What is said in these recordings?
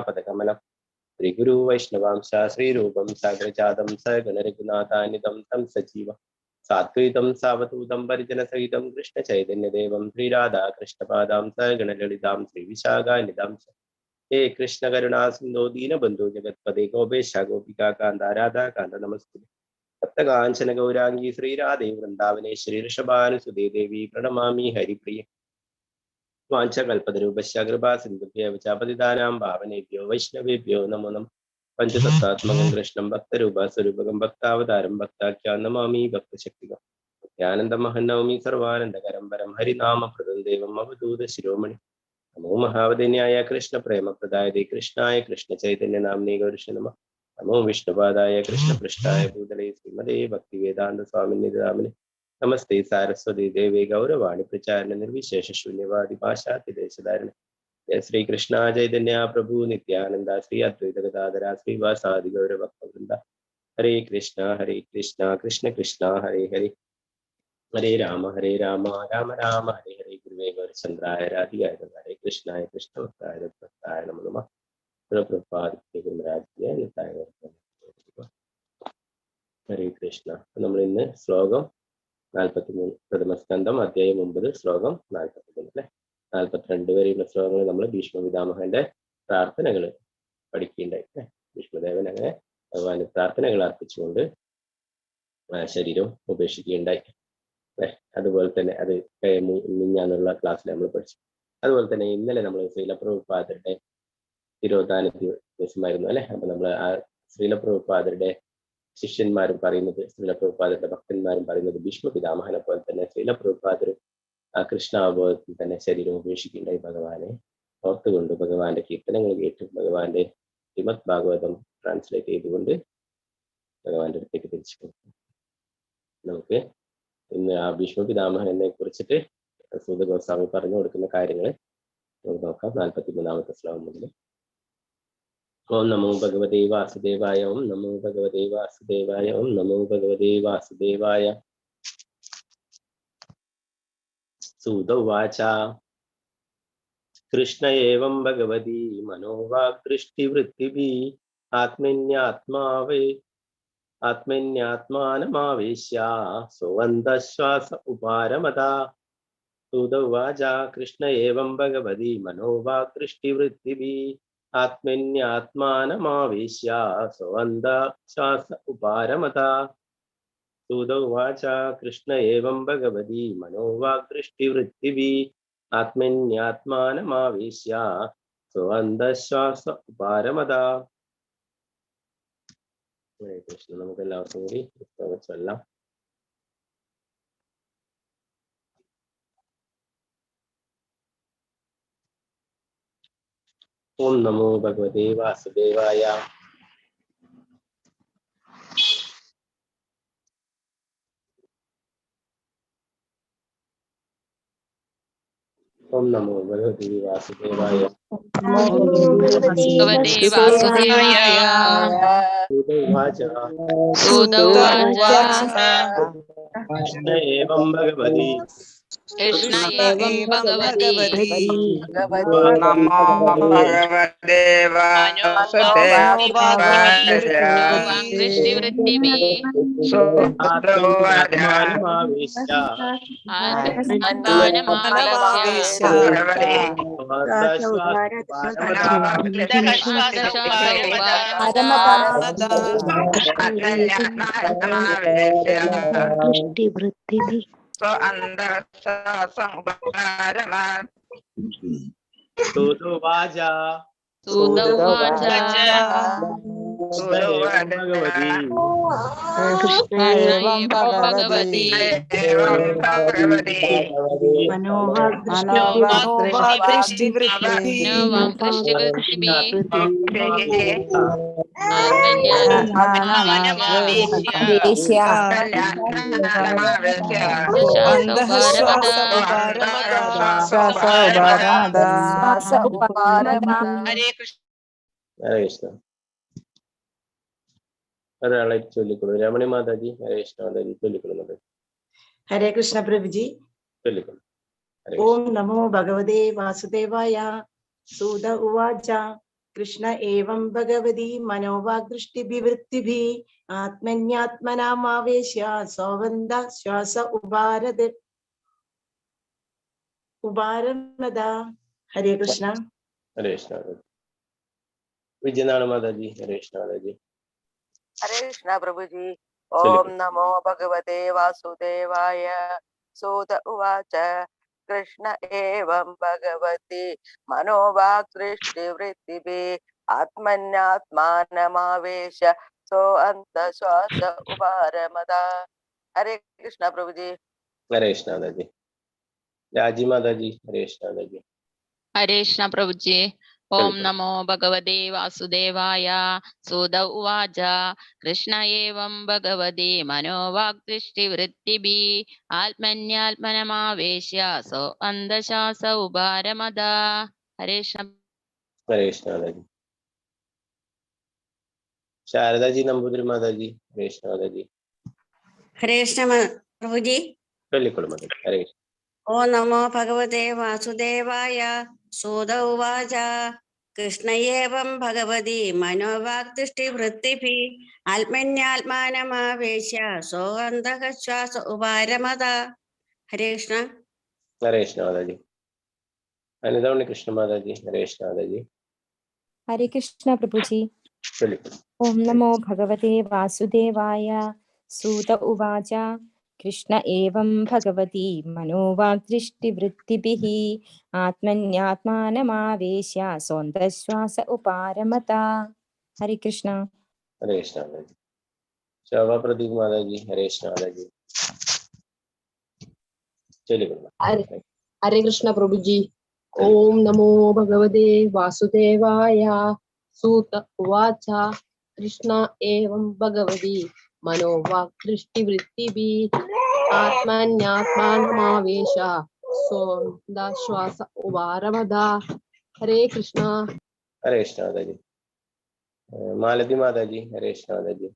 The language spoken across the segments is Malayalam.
പദകമലം ശ്രീഗുരു വൈഷ്ണവാംശ ശ്രീരൂപം സാഗ്രജാതം സഗണരഘുനാഥാനിതം തം സജീവ സാത്വിതം സാവധൂതം പരിജനസഹിതം കൃഷ്ണ ചൈതന്യദേവം ശ്രീരാധാ കൃഷ്ണപാദാം സഗണലളിതാം ശ്രീവിശാഖാനിതാം ഹേ കൃഷ്ണ കരുണാ സിന്ധോ ദീനബന്ധു ജഗത്പദേ ഗോപേശ ഗോപികാ കാന്ത രാധാ കാന്ത നമസ്തുതേ സപ്തകാഞ്ചന ഗൗരാംഗി ശ്രീരാധേ വൃന്ദാവനേശ്വരി ഋഷഭാനുസുതേ ദേവി പ്രണമാമി ഹരിപ്രിയ വാഞ്ചകൽപതരൂപശ്ച കൃപാ സിന്ധുഭ്യവ ച പതിതാനാം പാവനേഭ്യോ വൈഷ്ണവേഭ്യോ നമോ നമഃ പഞ്ചതത്വാത്മകം കൃഷ്ണം ഭക്തരൂപ സ്വരൂപകം ഭക്താവതാരം ഭക്താഖ്യാൻ നമാമി ഭക്തശക്തികം നിത്യാനന്ദമഹം നവമി സർവാനന്ദകരം പരം ഹരിനാമപ്രദം ദേവം അവധൂത ശിരോമണി നമോ മഹാവദന്യായ കൃഷ്ണ പ്രേമപ്രദായ കൃഷ്ണായ കൃഷ്ണ ചൈതന്യ നാമ്നേ ഗൗരിഷ നമഃ നമോ വിഷ്ണുപാദായ കൃഷ്ണപൃഷ്ഠായ ഭൂതലേ ശ്രീമതേ ഭക്തിവേദാന്ത സ്വാമിനിധാമിനെ നമസ്തേ സാരസ്വതി ദേവേ ഗൗരവാണി പ്രചാരണ നിർവിശേഷ ശൂന്യവാദി പാശ്ചാത്യദേശധാരണ ജയ ശ്രീകൃഷ്ണ ചൈതന്യ പ്രഭു നിത്യാനന്ദ ശ്രീ അദ്വൈത ഗദാധര ശ്രീവാസാദി ഗൗരഭക്തവൃന്ദ ഹരേ കൃഷ്ണ കൃഷ്ണ കൃഷ്ണ ഹരേ ഹരേ ഹരേ രാമ രാമ രാമ ഹരേ ഹരേ ഗുരുവേ ഗൗരചന്ദ്രായ രാധികായ ഹരേ കൃഷ്ണായ കൃഷ്ണഭക്തായ ഭക്തായ നമോ നമഃ ഹരേ കൃഷ്ണ. നമ്മൾ ഇന്ന് ശ്ലോകം 43 പ്രഥമസ്കന്ധം അധ്യായം 9 ശ്ലോകം 43 അല്ലെ 42 വരെയുള്ള ശ്ലോകങ്ങൾ നമ്മൾ ഭീഷ്മ പിതാമഹന്റെ പ്രാർത്ഥനകൾ പഠിക്കുകയുണ്ടായി. ഭീഷ്മദേവൻ അങ്ങനെ ഭഗവാന് പ്രാർത്ഥനകൾ അർപ്പിച്ചുകൊണ്ട് ശരീരം ഉപേക്ഷിക്കുകയുണ്ടായി. അതുപോലെ തന്നെ അത് മിഞ്ഞാന്നുള്ള ക്ലാസ്സിൽ നമ്മൾ പഠിച്ചു. അതുപോലെ തന്നെ ഇന്നലെ നമ്മൾ ശ്രീലപ്രഭുപാദരുടെ തിരോധാന ദിവസമായിരുന്നു അല്ലെ. അപ്പൊ നമ്മൾ ആ ശ്രീലപ്രഭുപാദരുടെ ശിഷ്യന്മാരും പറയുന്നത്, ശ്രീലപ്രഭുപാദരുടെ ഭക്തന്മാരും പറയുന്നത് ഭീഷ്മ പിതാമഹനെ പോലെ തന്നെ ശ്രീലപ്രഭുപാദർ ആ കൃഷ്ണാവബോധത്തിൽ തന്നെ ശരീരം ഉപേക്ഷിക്കുകയുണ്ടായി. ഭഗവാനെ ഓർത്തുകൊണ്ട് ഭഗവാന്റെ കീർത്തനങ്ങൾ കേട്ട് ഭഗവാന്റെ ശ്രീമദ് ഭാഗവതം ട്രാൻസ്ലേറ്റ് ചെയ്തുകൊണ്ട് ഭഗവാന്റെ അടുത്തേക്ക് തിരിച്ചു പോകും. നമുക്ക് ഇന്ന് ആ ഭീഷ്മ പിതാമഹനെ കുറിച്ചിട്ട് സൂത ഗോസ്വാമി പറഞ്ഞു കൊടുക്കുന്ന കാര്യങ്ങൾ നമുക്ക് നോക്കാം. 43-ാമത്തെ ശ്ലോകം മുതൽ. ഓം നമോ ഭഗവതേ വാസുദേവായ, ഓം നമോ ഭഗവതേ വാസുദേവായ, ഓം നമോ ഭഗവതേ വാസുദേവായ. സൂത ഉവാച കൃഷ്ണ ഏവം ഭഗവതി മനോവാഗ് ദൃഷ്ടിവൃത്തിഭിः ആത്മന്യാത്മാനമാവേശ്യ സ്വന്തശ്വാസ ഉപാരമത. സൂത ഉവാച കൃഷ്ണ ഏവം ഭഗവതി മനോവാഗ് ദൃഷ്ടിവൃത്തിഭിः ആത്മന്യാത്മാനമാവേശ്യ സ്വന്തശ്വാസ ഉപാരമത. സൂത ഉവാച കൃഷ്ണ ഏവം ഭഗവതി മനോവാഗ് ദൃഷ്ടിവൃത്തിഭിः ആത്മന്യാത്മാനമാവേശ്യ സ്വന്തശ്വാസ ഉപാരമത. ഹരേ കൃഷ്ണ. നമുക്ക് എല്ലാവർക്കും കൂടി ചൊല്ലാം. ഓം നമോ ഭഗവതേ വാസുദേവായ. ഓം നമോ ഭഗവതേ വാസുദേവായ. സൂത ഉവാച കൃഷ്ണ ഏവം ഭഗവതി ഒരാളെ ചൊല്ലിക്കൊള്ളു. രമണി മാതാജി ഹരേ കൃഷ്ണ മാതാജി ചൊല്ലിക്കൊള്ളുന്നത്. ഹരേ കൃഷ്ണ പ്രഭുജി. ചൊല്ലിക്കൊള്ളു. ഓം നമോ ഭഗവതേ വാസുദേവായ. സൂത ഉവാച കൃഷ്ണ ഏവം ഭഗവതി മനോവാഗ്ദൃഷ്ടിഭിവൃത്തിഭിः ആത്മന്യാത്മനാമാവേശ്യ സോവന്ത ശ്വാസ ഉപാരമത. ഹരേ കൃഷ്ണ. ഹരേ കൃഷ്ണ. വിജയനാണ് മാതാജി. ഹരേ കൃഷ്ണ മാതാജി. ഹരേ കൃഷ്ണ പ്രഭുജി. ഓം നമോ ഭഗവതേ വാസുദേവായ. സൂത ഉവാച കൃഷ്ണ ഏവം ഭഗവതി മനോവാക്ദൃഷ്ടിവൃത്തിഭിः ആത്മന്യാത്മാനമാവേശ്യ സോ അന്തശ്വാസ ഉപാരമത. ഹരേ കൃഷ്ണ പ്രഭുജി. ഹരേ കൃഷ്ണ മാതാജി. രാജി മാതാജി. ഹരേ കൃഷ്ണ മാതാജി. ഹരേ കൃഷ്ണ പ്രഭുജി. ഓം നമോ ഭഗവതേ വാസുദേവായ. സൂത ഉവാച കൃഷ്ണ ഏവം ഭഗവതി മനോവാക്ദൃഷ്ടിവൃത്തിഭിः ആത്മന്യാത്മനമാവേശ്യ സോ അന്തശ്വാസ ഉപാരമത. ഹരേ കൃഷ്ണ. ഹരേ കൃഷ്ണ മാതാജി. ശാരദാജി നമ്പൂതിരി മാതാജി. ഹരേ കൃഷ്ണ മാതാജി. ഹരേ കൃഷ്ണ പ്രഭുജി. ചൊല്ലിക്കൊള്ളു മാതാജി. ഹരേ കൃഷ്ണ. ഓ നമോ ഭഗവതേ വാസുദേവായ. സൂത ഉവാച കൃഷ്ണ ഏവം ഭഗവതി മനോവാക്ദൃഷ്ടിവൃത്തിഭിः ആത്മന്യാത്മാനമാവേശ്യ സോ അന്തശ്വാസ ഉപാരമത. ഹരേ കൃഷ്ണ. ഹരേ കൃഷ്ണ മാതാജി. അനിത ഉണ്ണികൃഷ്ണ മാതാജി. ഹരേ കൃഷ്ണ മാതാജി. ഹരേ കൃഷ്ണ പ്രഭുജി. ചൊല്ലിക്കൊള്ളു. ഓം നമോ ഭഗവതേ വാസുദേവായ. സൂത ഉവാച കൃഷ്ണ ഏവം ഭഗവതി മനോവാഗ്ദൃഷ്ടിവൃത്തിഭിः ആത്മന്യാത്മാനമാവേശ്യ സ്വന്തശ്വാസ ഉപാരമത. ഹരേ കൃഷ്ണ. ഹരേ കൃഷ്ണ മാതാജി. ശോഭ പ്രദീപ് മാതാജി. ഹരേ കൃഷ്ണ മാതാജി. ചൊല്ലിക്കൊള്ളു. ഹരേ കൃഷ്ണ പ്രഭുജി. ഓം നമോ ഭഗവതേ വാസുദേവായ. സൂത ഉവാച കൃഷ്ണ ഏവം ഭഗവതി മനോവാക്ദൃഷ്ടിവൃത്തിഭിः ആത്മന്യാത്മാനമാവേശ്യ സ്വന്തശ്വാസ ഉപാരമത. ഹരേ കൃഷ്ണ. ഹരേ കൃഷ്ണ മാതാജി. മാലതി മാതാജി. ഹരേ കൃഷ്ണ മാതാജി.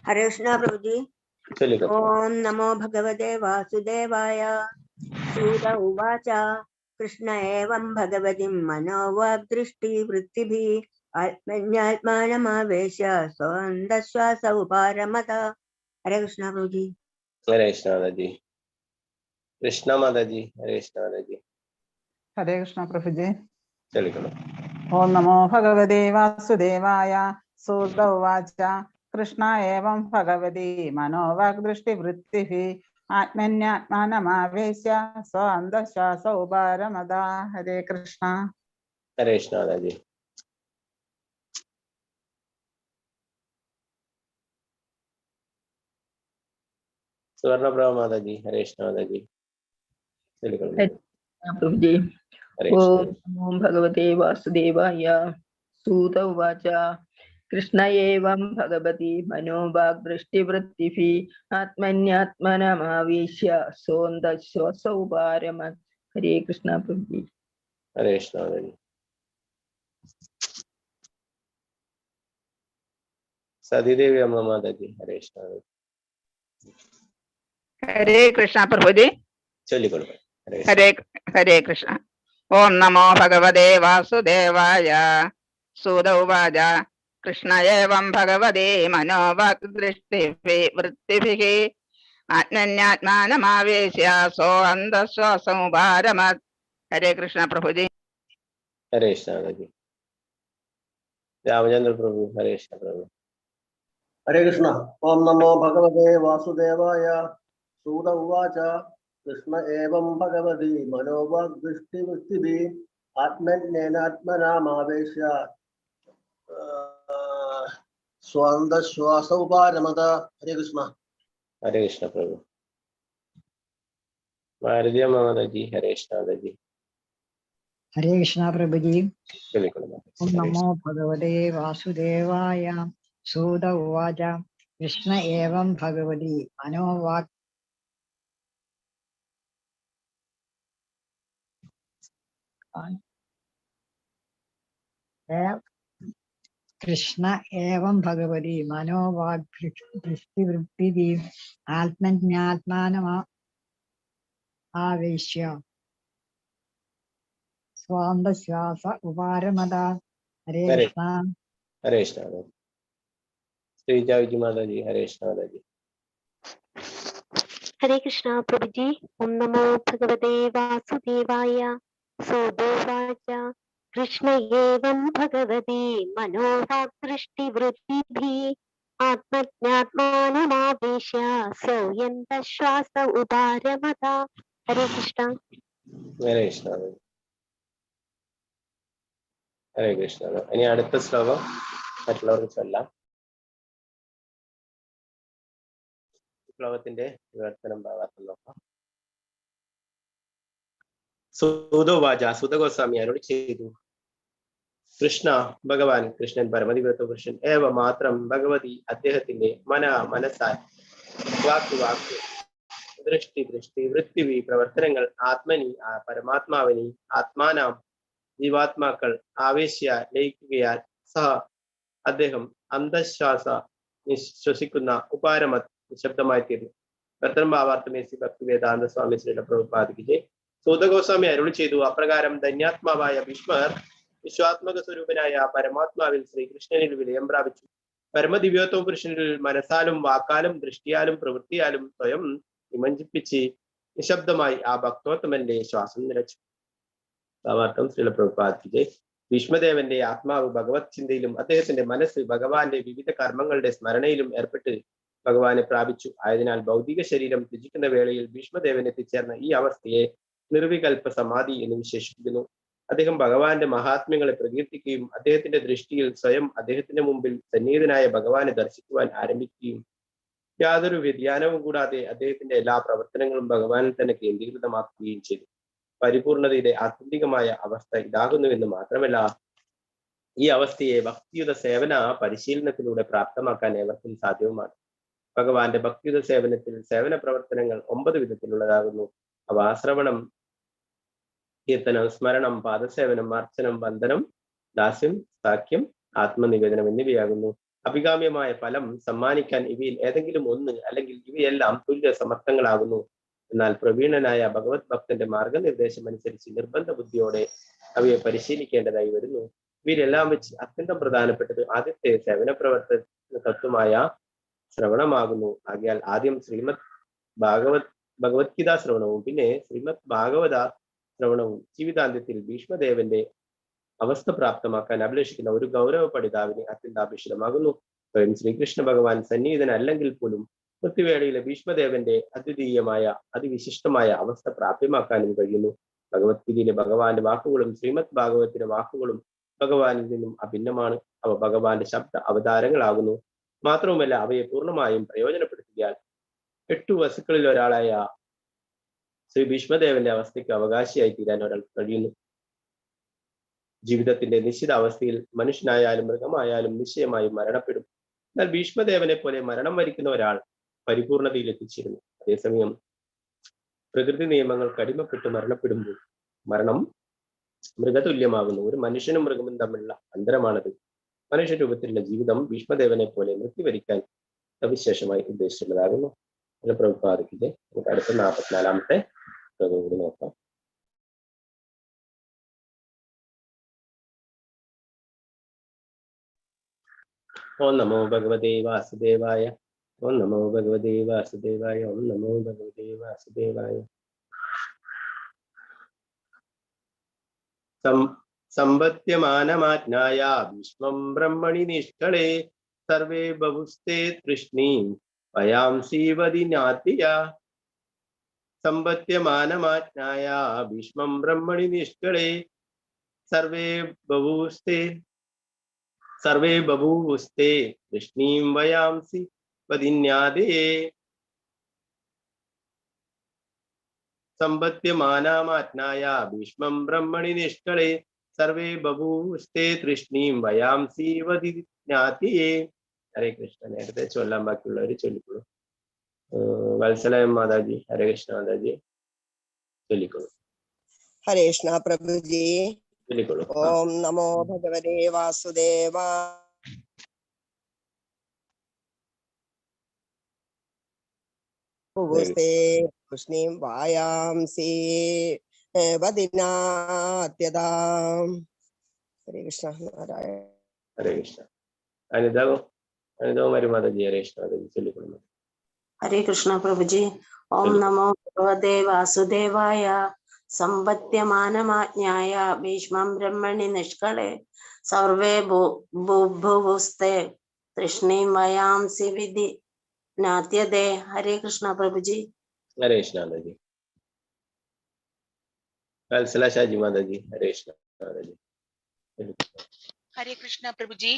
ഹരേ കൃഷ്ണ പ്രഭുജി. ചൊല്ലിക്കൊള്ളു. ഓം നമോ ഭഗവതേ വാസുദേവായ. സൂത ഉവാച കൃഷ്ണ ഏവം ഭഗവതി മനോവാഗ്ദൃഷ്ടിവൃത്തിഭിः ആത്മന്യാത്മാനമാവേശ്യ സ്വന്തശ്വാസ ഉപാരമത. ഹരേ കൃഷ്ണ പ്രഭുജി. ഹരേ കൃഷ്ണ മാതാജി. കൃഷ്ണ മാതാജി. ഹരേ കൃഷ്ണ മാതാജി. ഹരേ കൃഷ്ണ പ്രഭുജി. ചൊല്ലിക്കൊള്ളു. ഓം നമോ ഭഗവതേ വാസുദേവായ. സൂത ഉവാച കൃഷ്ണ ഏവം ഭഗവതി മനോവാഗ്ദൃഷ്ടിവൃത്തിഭിः ആത്മന്യാത്മാനമാവേശ്യ സ്വ അന്തശ്വാസ ഉപാരമത. ഹരേ കൃഷ്ണ. ഹരേ കൃഷ്ണ മാതാജി. സുവർണപ്രഭ മാതാജി. ഹരേ കൃഷ്ണ മാതാജി. ചൊല്ലിക്കൊള്ളു. പ്രഭുജി. ഹരേ ഓം കൃഷ്ണ. നമോ ഭഗവതേ വാസുദേവായ. സൂത ഉവാച കൃഷ്ണ ഏവം ഭഗവതി മനോവാഗ്ദൃഷ്ടിവൃത്തിഭിः ആത്മന്യാത്മനമാവേശ്യ സ്വന്തശ്വാസ ഉപാരമത. ഹരേ കൃഷ്ണ പ്രഭുജി. ഹരേ കൃഷ്ണ മാതാജി. സതീദേവി അമ്മ മാതാജി. ഹരേ കൃഷ്ണ മാതാജി. ഹരേ കൃഷ്ണ പ്രഭുജി. ചൊല്ലിക്കൊള്ളു. ഹരേ കൃഷ്ണ. ഹരേ കൃഷ്ണ. ഓം നമോ ഭഗവതേ വാസുദേവായ. സൂത ഉവാച കൃഷ്ണ ഏവം ഭഗവതേ മനോവാഗ്ദൃഷ്ടിവൃത്തിഭിः ആത്മന്യാത്മാനമാവേശ്യ സോ അന്തശ്വാസമുപാരമത. ഹരേ കൃഷ്ണ പ്രഭുജി. ഹരേ കൃഷ്ണ മാതാജി. രാമചന്ദ്ര പ്രഭു. ഹരേ കൃഷ്ണ പ്രഭു. ഹരേ കൃഷ്ണ. ഓം നമോ ഭഗവതേ വാസുദേവായ. സൂത ഉവാച കൃഷ്ണ ഏവം ഭഗവതി മനോവാഗ്ദൃഷ്ടിവൃത്തിഭിः ആത്മന്യേനാത്മനാമാവേശ്യ സ്വന്തശ്വാസ ഉപാരമത. ഹരേ കൃഷ്ണ. ഹരേ കൃഷ്ണ പ്രഭു. മാരുതി അമ്മ മാതാജി. ഹരേ കൃഷ്ണ മാതാജി. ഹരേ കൃഷ്ണ പ്രഭുജി. ചൊല്ലിക്കൊള്ളു. ഓം നമോ ഭഗവതേ വാസുദേവായ. സൂത ഉവാച കൃഷ്ണ ഏവം ഭഗവതി മനോവാക് കൃഷ്ണ ഏവം ഭഗവതി മനോവാഗ്ദൃഷ്ടിവൃത്തിഭിः ആത്മജ്ഞാത്മാനമാവേശ്യ സ്വാന്തശ്വാസ ഉപാരമത. ഹരേ ഹരേ കൃഷ്ണ. ഹരേ കൃഷ്ണ. ശ്രീജ വിജി മാതാജി ഹരേ കൃഷ്ണ മാതാജി. ഹരേ കൃഷ്ണ പ്രഭുജി. ഓം നമോ ഭഗവതേ വാസുദേവായ. സോദോവാച കൃഷ്ണ ഏവം ഭഗവതി മനോവാക്ദൃഷ്ടിവൃത്തിഭിः ആത്മജ്ഞാത്മാനമാവേശ്യ സൗയന്തശ്വാസ ഉപാരമത. ഹരേ കൃഷ്ണ. ഹരേ കൃഷ്ണ. ഹരേ കൃഷ്ണ. ഇനി അടുത്ത ശ്ലോകം മറ്റുള്ളവർക്ക് ചൊല്ലാം. ശ്ലോകത്തിന്റെ വിവർത്തനം ഭാഗത്ത് നോക്കാം. സൂതോവാച സൂതഗോസ്വാമി അരുളി ചെയ്തു. കൃഷ്ണ ഭഗവാൻ കൃഷ്ണൻ പരമദിവ്യത്വ പുരുഷൻ ഏവ മാത്രം ഭഗവതി അദ്ദേഹത്തിന്റെ മനസ്സാൽ വാക്ക് ദൃഷ്ടി വൃത്തിവി പ്രവർത്തനങ്ങൾ ആത്മനി പരമാത്മാവിനി ആത്മാനാം ജീവാത്മാക്കൾ ആവേശ്യ ലയിക്കുകയാൽ സഹ അദ്ദേഹം അന്ധശ്വാസ ശ്വസിക്കുന്ന ഉപാരമത് നിശബ്ദമായി തീർന്നു. വർത്തനം ഭാവാർത്ഥമേസി ഭക്തി വേദാന്ത സ്വാമി ശ്രീല പ്രഭുപാദിക്ക് സൂതഗോസ്വാമി അരുളി ചെയ്തു. അപ്രകാരം ധന്യാത്മാവായ ഭീഷ്മർ വിശ്വാത്മക സ്വരൂപനായ പരമാത്മാവിൽ ശ്രീകൃഷ്ണനിൽ വിലയം പ്രാപിച്ചു. പരമദിവ്യോത്തമ പുരുഷനിൽ മനസ്സാലും വാക്കാലും ദൃഷ്ടിയാലും പ്രവൃത്തിയാലും സ്വയം വിമഞ്ജിപ്പിച്ച് നിശബ്ദമായി ആ ഭക്തോത്തമന്റെ ശ്വാസം നിലച്ചു. ഭാവാർത്ഥം ശ്രീല പ്രഭുപാദിക്ക് ഭീഷ്മദേവന്റെ ആത്മാവ് ഭഗവത് ചിന്തയിലും അദ്ദേഹത്തിന്റെ മനസ്സ് ഭഗവാന്റെ വിവിധ കർമ്മങ്ങളുടെ സ്മരണയിലും ഏർപ്പെട്ട് ഭഗവാനെ പ്രാപിച്ചു. ആയതിനാൽ ഭൗതിക ശരീരം ത്യജിക്കുന്ന വേളയിൽ ഭീഷ്മദേവൻ എത്തിച്ചേർന്ന ഈ അവസ്ഥയെ നിർവികൽപ്പ സമാധി എന്ന് വിശേഷിപ്പിക്കുന്നു. അദ്ദേഹം ഭഗവാന്റെ മഹാത്മ്യങ്ങളെ പ്രകീർത്തിക്കുകയും അദ്ദേഹത്തിന്റെ ദൃഷ്ടിയിൽ സ്വയം അദ്ദേഹത്തിന്റെ മുമ്പിൽ സന്നിഹിതനായ ഭഗവാനെ ദർശിക്കുവാൻ ആരംഭിക്കുകയും യാതൊരു വ്യതിയാനവും കൂടാതെ അദ്ദേഹത്തിന്റെ എല്ലാ പ്രവർത്തനങ്ങളും ഭഗവാനിൽ തന്നെ കേന്ദ്രീകൃതമാക്കുകയും ചെയ്തു. പരിപൂർണതയുടെ ആത്യന്തികമായ അവസ്ഥ ഇതാകുന്നുവെന്ന് മാത്രമല്ല, ഈ അവസ്ഥയെ ഭക്തിയുത സേവന പരിശീലനത്തിലൂടെ പ്രാപ്തമാക്കാൻ ഏവർക്കും സാധ്യവുമാണ്. ഭഗവാന്റെ ഭക്തിയുത സേവനത്തിൽ സേവന പ്രവർത്തനങ്ങൾ 9 വിധത്തിലുള്ളതാകുന്നു. അവ ശ്രവണം, കീർത്തനം, സ്മരണം, പാദസേവനം, അർച്ചനം, വന്ദനം, ദാസ്യം, സാഖ്യം, ആത്മനിവേദനം എന്നിവയാകുന്നു. അഭികാമ്യമായ ഫലം സമ്മാനിക്കാൻ ഇവയിൽ ഏതെങ്കിലും ഒന്ന് അല്ലെങ്കിൽ ഇവയെല്ലാം തുല്യ സമർത്ഥങ്ങളാകുന്നു. എന്നാൽ പ്രവീണനായ ഭഗവത് ഭക്തന്റെ മാർഗനിർദ്ദേശം അനുസരിച്ച് നിർബന്ധ ബുദ്ധിയോടെ അവയെ പരിശീലിക്കേണ്ടതായി വരുന്നു. ഇവയിലെല്ലാം വെച്ച് അത്യന്തം പ്രധാനപ്പെട്ടത് ആദ്യത്തെ സേവന പ്രവർത്തന തത്വമായ ശ്രവണമാകുന്നു. ആകയാൽ ആദ്യം ശ്രീമദ് ഭഗവത്ഗീതാ ശ്രവണവും പിന്നെ ശ്രീമദ് ഭാഗവത ശ്രവണവും ജീവിതാന്ത്യത്തിൽ ഭീഷ്മദേവന്റെ അവസ്ഥ പ്രാപ്തമാക്കാൻ അഭിലഷിക്കുന്ന ഒരു ഗൗരവ പഠിതാവിന് അത്യന്താപേക്ഷിതമാകുന്നു. സ്വയം ശ്രീകൃഷ്ണ ഭഗവാൻ സന്നിഹിതനല്ലെങ്കിൽ പോലും മൃത്യുവേളയിലെ ഭീഷ്മദേവന്റെ അദ്വിതീയമായ അതിവിശിഷ്ടമായ അവസ്ഥ പ്രാപ്യമാക്കാനും കഴിയുന്നു. ഭഗവത്ഗീതയിലെ ഭഗവാന്റെ വാക്കുകളും ശ്രീമദ് ഭാഗവതത്തിലെ വാക്കുകളും ഭഗവാനിൽ നിന്നും അഭിന്നമാണ്. അവ ഭഗവാന്റെ ശബ്ദ അവതാരങ്ങളാകുന്നു. മാത്രവുമല്ല, അവയെ പൂർണ്ണമായും പ്രയോജനപ്പെടുത്തിയാൽ 8 വസുക്കളിൽ ഒരാളായ ശ്രീ ഭീഷ്മദേവന്റെ അവസ്ഥയ്ക്ക് അവകാശിയായി തീരാൻ ഒരാൾക്ക് കഴിയുന്നു. ജീവിതത്തിന്റെ നിശ്ചിത അവസ്ഥയിൽ മനുഷ്യനായാലും മൃഗമായാലും നിശ്ചയമായും മരണപ്പെടും. എന്നാൽ ഭീഷ്മദേവനെ പോലെ മരണം വരിക്കുന്ന ഒരാൾ പരിപൂർണതയിൽ എത്തിച്ചേരുന്നു. അതേസമയം പ്രകൃതി നിയമങ്ങൾക്ക് അടിമപ്പെട്ട് മരണപ്പെടുമ്പോൾ മരണം മൃഗതുല്യമാകുന്നു. ഒരു മനുഷ്യനും മൃഗവും തമ്മിലുള്ള അന്തരമാണത്. മനുഷ്യരൂപത്തിലുള്ള ജീവിതം ഭീഷ്മദേവനെ പോലെ മൃത്യു വരിക്കാൻ സവിശേഷമായി ഉദ്ദേശിച്ചുള്ളതാകുന്നു. പ്രഭുപാദിക്കിന്റെ നമുക്ക് അടുത്ത 44-ാമത്തെ ശ്ലോകം കൂടി നോക്കാം. ഓം നമോ ഭഗവതേ വാസുദേവായ. ഓം നമോ ഭഗവതേ വാസുദേവായ. ഓം നമോ ഭഗവതേ വാസുദേവായ. സമ്പത്യമാനമാജ്ഞായ ഭീഷ്മം ബ്രഹ്മണി നിഷ്കളേ സർവേ ബഹുസ്തേ തൃഷ്ണീം വയാംസീവതിനാത്യ. സമ്പത്യമാനമാജ്ഞായ ഭീഷ്മം ബ്രഹ്മണി നിഷ്കളേ സർവേ ബഭൂവുസ്തേ തൃഷ്ണീം വയാംസി വദിന്യാദേ. സമ്പത്യമാനമാജ്ഞായ ഭീഷ്മം ബ്രഹ്മണി നിഷ്കളേ സർവേ ബഭൂസ്തേ തൃഷ്ണീം വയാംസി വദിന്യാദേ. ഹരേ കൃഷ്ണ. നേരത്തെ ചൊല്ലാൻ ബാക്കിയുള്ളവർ ചൊല്ലിക്കൊള്ളു. വത്സലയം മാതാജി ഹരേ കൃഷ്ണ മാതാജി ചൊല്ലിക്കൊള്ളു. ഹരേ കൃഷ്ണ പ്രഭുജി. ചൊല്ലിക്കൊള്ളു. ഓം നമോ ഭഗവതേ വാസുദേവ. തൃഷ്ണീം വായാംസി ദിനാത്യതാം. ഹരേ കൃഷ്ണ. നാരായണ. ഹരേ കൃഷ്ണ. അനിതാവും മാതാജി ഹരേ കൃഷ്ണ മാതാജി ചൊല്ലിക്കൊള്ളുന്നു. ഹരേ കൃഷ്ണ പ്രഭുജി. ഓം നമോ ഭഗവതേ വാസുദേവായ. സമ്പദ്യമാനമാജ്ഞായ ഭീഷ്മം ബ്രഹ്മണി നിഷ്കളെ സർവേ ബുഭുസ്തേ തൃഷ്ണീം വയാംസി വിധി നാത്യതേ. ഹരേ കൃഷ്ണ പ്രഭുജി. ഹരേ കൃഷ്ണ മാതാജി. വത്സല ഷാജി മാതാജി ഹരേ കൃഷ്ണ മാതാജി. ഹരേ കൃഷ്ണ പ്രഭുജി.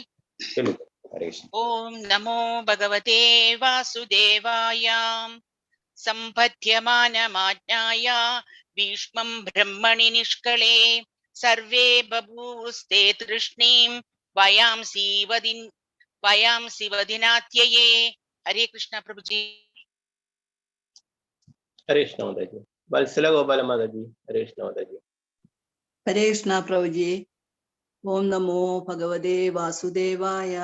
ഹരേ കൃഷ്ണ. ഓം നമോ ഭഗവതേ വാസുദേവായ. സമ്പദ്യമാനമാജ്ഞായ ഭീഷ്മം ബ്രഹ്മണി നിഷ്കളേ സർവേ ബഭൂസ്തേ തൃഷ്ണീം വയാംസി വദിനാത്യയേ. ഹരേ കൃഷ്ണ പ്രഭുജി. ഹരേ കൃഷ്ണ മാതാജി. വത്സല ഗോപാല മാതാജി ഹരേ കൃഷ്ണ മാതാജി. ഹരേ കൃഷ്ണ പ്രഭുജി. ഓം നമോ ഭഗവതേ വാസുദേവായ.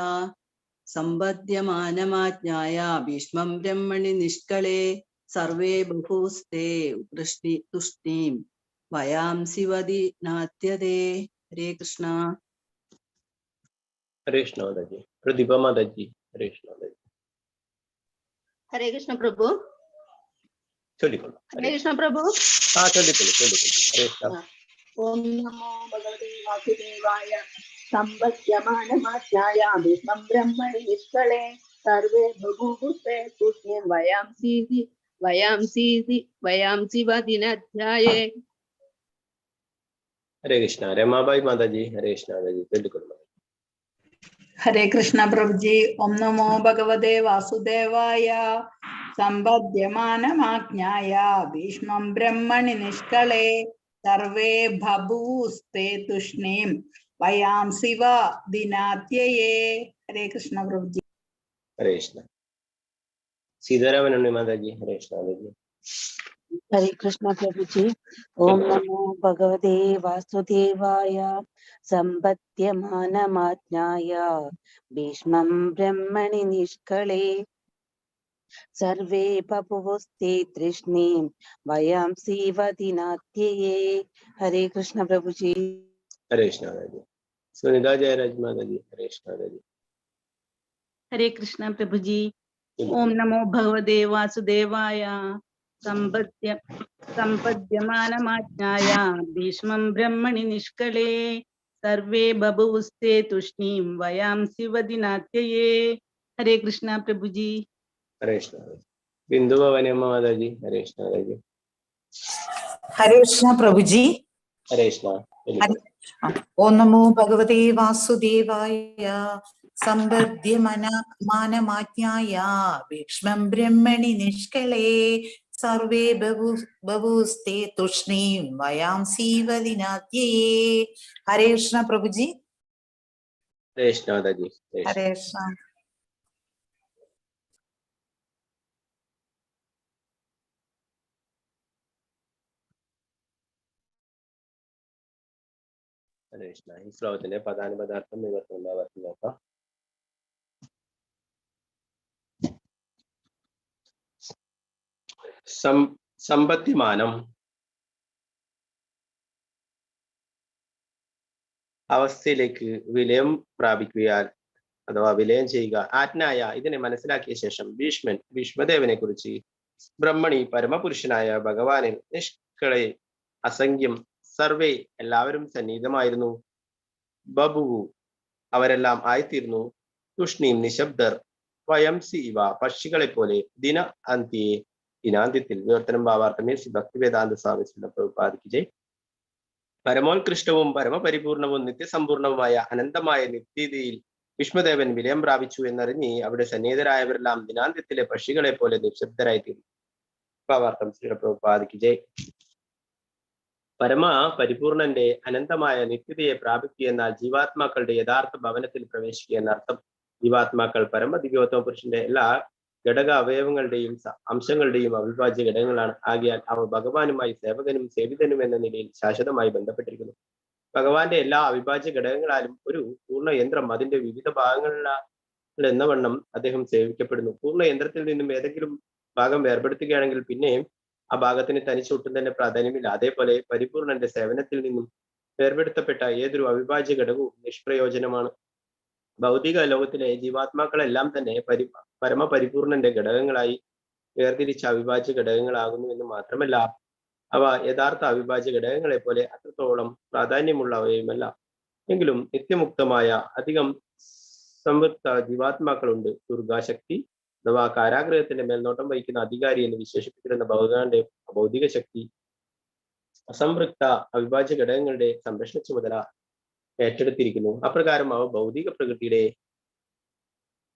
സമ്പദ്യമാനമാജ്ഞായ ഭീഷ്മം ബ്രഹ്മണി നിഷ്കളേ സർവേ ബഭൂസ്തേ തുഷ്ണീം വയാംസി വദിനാത്യതേ. ഹരേ കൃഷ്ണ. ഹരേ കൃഷ്ണ മാതാജി. പ്രതിഭ മാതാജി ഹരേ കൃഷ്ണ മാതാജി. ഹരേ കൃഷ്ണ പ്രഭു. ചൊല്ലിക്കൊള്ളു. ഹരേ കൃഷ്ണ പ്രഭു. ചൊല്ലിക്കൊള്ളു. ഹരേ കൃഷ്ണ. ഓം നമോ ഭഗവതേ വാസുദേവായ. സമ്പദ്യമാനമാജ്ഞായ ഭീഷ്മം ബ്രഹ്മണി നിഷ്കളേ സർവേ ബഭൂവുസ്തേ തുഷ്ണീം വയാംസി വദിനാധ്യായേ. ഹരേ കൃഷ്ണ. രമാബായി മാതാജി ഹരേ കൃഷ്ണ മാതാജി ചൊല്ലിക്കൊള്ളു. ഹരേ കൃഷ്ണ പ്രഭുജി. ഓം നമോ ഭഗവതേ വാസുദേവായ. സമ്പദ്യമാനമാജ്ഞായ ഭീഷ്മം ബ്രഹ്മണി നിഷ്കളേ സർവേ ബഭൂസ്തേ തുഷ്ണീം വയാംസി വദിനാത്യയേ. ഹരേ കൃഷ്ണ പ്രഭുജി. ഹരേ കൃഷ്ണ. സീതാരാമൻ മാതാജി ഹരേ കൃഷ്ണ മാതാജി. ഹരേ കൃഷ്ണ പ്രഭുജി. ഓം നമോ ഭഗവതേ വാസുദേവായ. സമ്പദ്യമാനമാജ്ഞായ ഭീഷ്മം ബ്രഹ്മണി നിഷ്കളേ സർവേ ബഭൂവുസ്തേ തൃഷ്ണീം വയാംസി വദിനാത്യയേ. ഹരേ കൃഷ്ണ പ്രഭുജി. ഹരേ കൃഷ്ണ മാതാജി. സുനിത ജയരാജ് മാതാജി ഹരേ കൃഷ്ണ മാതാജി. ഹരേ കൃഷ്ണ പ്രഭുജി. ഓം നമോ ഭഗവതേ വാസുദേവായ. സമ്പദ്യമാനമാജ്ഞായ ഭീഷ്മം ബ്രഹ്മണി നിഷ്കളേ സർവേ ബഭൂവുസ്തേ തുഷ്ണീം വയാംസി വദിനാത്യയേ. ഹരേ കൃഷ്ണ പ്രഭുജി. ഹരേ കൃഷ്ണ. ബിന്ദു ഭവനമ്മ മാതാജി ഹരേ കൃഷ്ണ മാതാജി. ഹരേ കൃഷ്ണ പ്രഭുജി. ഹരേ കൃഷ്ണ. ഓം നമോ ഭഗവതേ വാസുദേവായ. സമ്പദ്യമാനമാജ്ഞായ ഭീഷ്മം ബ്രഹ്മണി നിഷ്കളേ സർവേ ബഭൂസ്തേ തുഷ്ണീം വയാംസി വദിനാത്യയേ. ഹരേ കൃഷ്ണ പ്രഭുജി. ഹരേ കൃഷ്ണ മാതാജി. ഹരേ കൃഷ്ണ. ഹരേ കൃഷ്ണ. ഈ ശ്ലോകത്തിന്റെ പദാനുപദാർത്ഥം നിവർത്തുന്നവർക്കും നോക്കാം. സമ്പദ്യമാനം അവസ്ഥയിലേക്ക് വിലയം പ്രാപിക്കുകയാൽ അഥവാ വിലയം ചെയ്യുക. ആജ്ഞായ ഇതിനെ മനസ്സിലാക്കിയ ശേഷം ഭീഷ്മദേവനെ കുറിച്ച് ബ്രഹ്മണി പരമപുരുഷനായ ഭഗവാനിൽ നിഷ്കളെ അസംഖ്യം സർവേ എല്ലാവരും സന്നിഹിതമായിരുന്നു. ബഭുവു അവരെല്ലാം ആയിത്തീർന്നു. തുഷ്ണീം നിശബ്ദർ. വയംസി ഇവ പക്ഷികളെ പോലെ ദിനാന്ത്യത്തിൽ വിവർത്തനം ഭാവാർത്ഥമേ ശ്രീ ഭക്തിവേദാന്ത സ്വാമി പ്രഭുപാദിക്ക് പരമോത്കൃഷ്ടവും പരമപരിപൂർണവും നിത്യസമ്പൂർണവുമായ അനന്തമായ നിത്യതയിൽ ഭീഷ്മദേവൻ വിലയം പ്രാപിച്ചു എന്നറിഞ്ഞ് അവിടെ സന്നിഹിതരായവരെല്ലാം ദിനാന്ത്യത്തിലെ പക്ഷികളെ പോലെ നിശബ്ദരായിത്തീർന്നു. ഭാവാർത്ഥം ശ്രീ പ്രഭുപാദിക്ക് പരമ പരിപൂർണന്റെ അനന്തമായ നിത്യതയെ പ്രാപിക്കുക എന്നാൽ ജീവാത്മാക്കളുടെ യഥാർത്ഥ ഭവനത്തിൽ പ്രവേശിക്കുക എന്നർത്ഥം. ജീവാത്മാക്കൾ പരമദിവ്യോത്തമ പുരുഷന്റെ എല്ലാ ഘടക അവയവങ്ങളുടെയും അംശങ്ങളുടെയും അവിഭാജ്യ ഘടകങ്ങളാണ്. ആകയാൽ അവ ഭഗവാനുമായി സേവകനും സേവിതനും എന്ന നിലയിൽ ശാശ്വതമായി ബന്ധപ്പെട്ടിരിക്കുന്നു. ഭഗവാന്റെ എല്ലാ അവിഭാജ്യ ഘടകങ്ങളാലും ഒരു പൂർണ്ണ യന്ത്രം അതിന്റെ വിവിധ ഭാഗങ്ങളിൽ എന്നവണ്ണം അദ്ദേഹം സേവിക്കപ്പെടുന്നു. പൂർണ്ണ യന്ത്രത്തിൽ നിന്നും ഏതെങ്കിലും ഭാഗം വേർപെടുത്തുകയാണെങ്കിൽ പിന്നെ ആ ഭാഗത്തിന് തനിച്ചൊട്ടും തന്നെ പ്രാധാന്യമില്ല. അതേപോലെ പരിപൂർണന്റെ സേവനത്തിൽ നിന്നും വേർപെടുത്തപ്പെട്ട ഏതൊരു അവിഭാജ്യ ഘടകവും നിഷ്പ്രയോജനമാണ്. ഭൗതിക ലോകത്തിലെ ജീവാത്മാക്കളെല്ലാം തന്നെ പരമപരിപൂർണന്റെ ഘടകങ്ങളായി വേർതിരിച്ച അവിഭാജ്യ ഘടകങ്ങളാകുന്നു എന്ന് മാത്രമല്ല, അവ യഥാർത്ഥ അവിഭാജ്യ ഘടകങ്ങളെ പോലെ അത്രത്തോളം പ്രാധാന്യമുള്ളവയുമല്ല. എങ്കിലും നിത്യമുക്തമായ അധികം സംവൃത്ത ജീവാത്മാക്കളുണ്ട്. ദുർഗാശക്തി അഥവാ കാരാഗ്രഹത്തിന്റെ മേൽനോട്ടം വഹിക്കുന്ന അധികാരി എന്ന് വിശേഷിപ്പിച്ചിരുന്ന ഭഗവാന്റെ ഭൗതിക ശക്തി അസംപൃക്ത അവിഭാജ്യ ഘടകങ്ങളുടെ സംരക്ഷണ ചുമതല ഏറ്റെടുത്തിരിക്കുന്നു. അപ്രകാരം അവ ഭൗതിക പ്രകൃതിയുടെ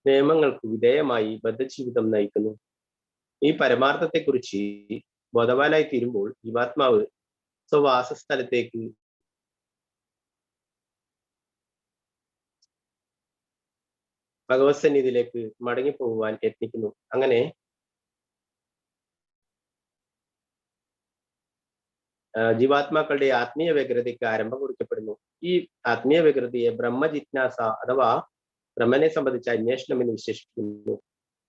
നിയമങ്ങൾക്ക് വിധേയമായി ബദ്ധജീവിതം നയിക്കുന്നു. ഈ പരമാർത്ഥത്തെക്കുറിച്ച് ബോധവാനായി തീരുമ്പോൾ ജീവാത്മാവ് സ്വവാസസ്ഥലത്തേക്ക് ഭഗവത് സന്നിധിയിലേക്ക് മടങ്ങിപ്പോകുവാൻ യത്നിക്കുന്നു. അങ്ങനെ ജീവാത്മാക്കളുടെ ആത്മീയ വ്യഗ്രതയ്ക്ക് ആരംഭം കുറിക്കപ്പെടുന്നു. ഈ ആത്മീയ വ്യഗ്രതയെ ബ്രഹ്മജിജ്ഞാസ അഥവാ ബ്രഹ്മനെ സംബന്ധിച്ച അന്വേഷണം എന്ന് വിശേഷിപ്പിക്കുന്നു.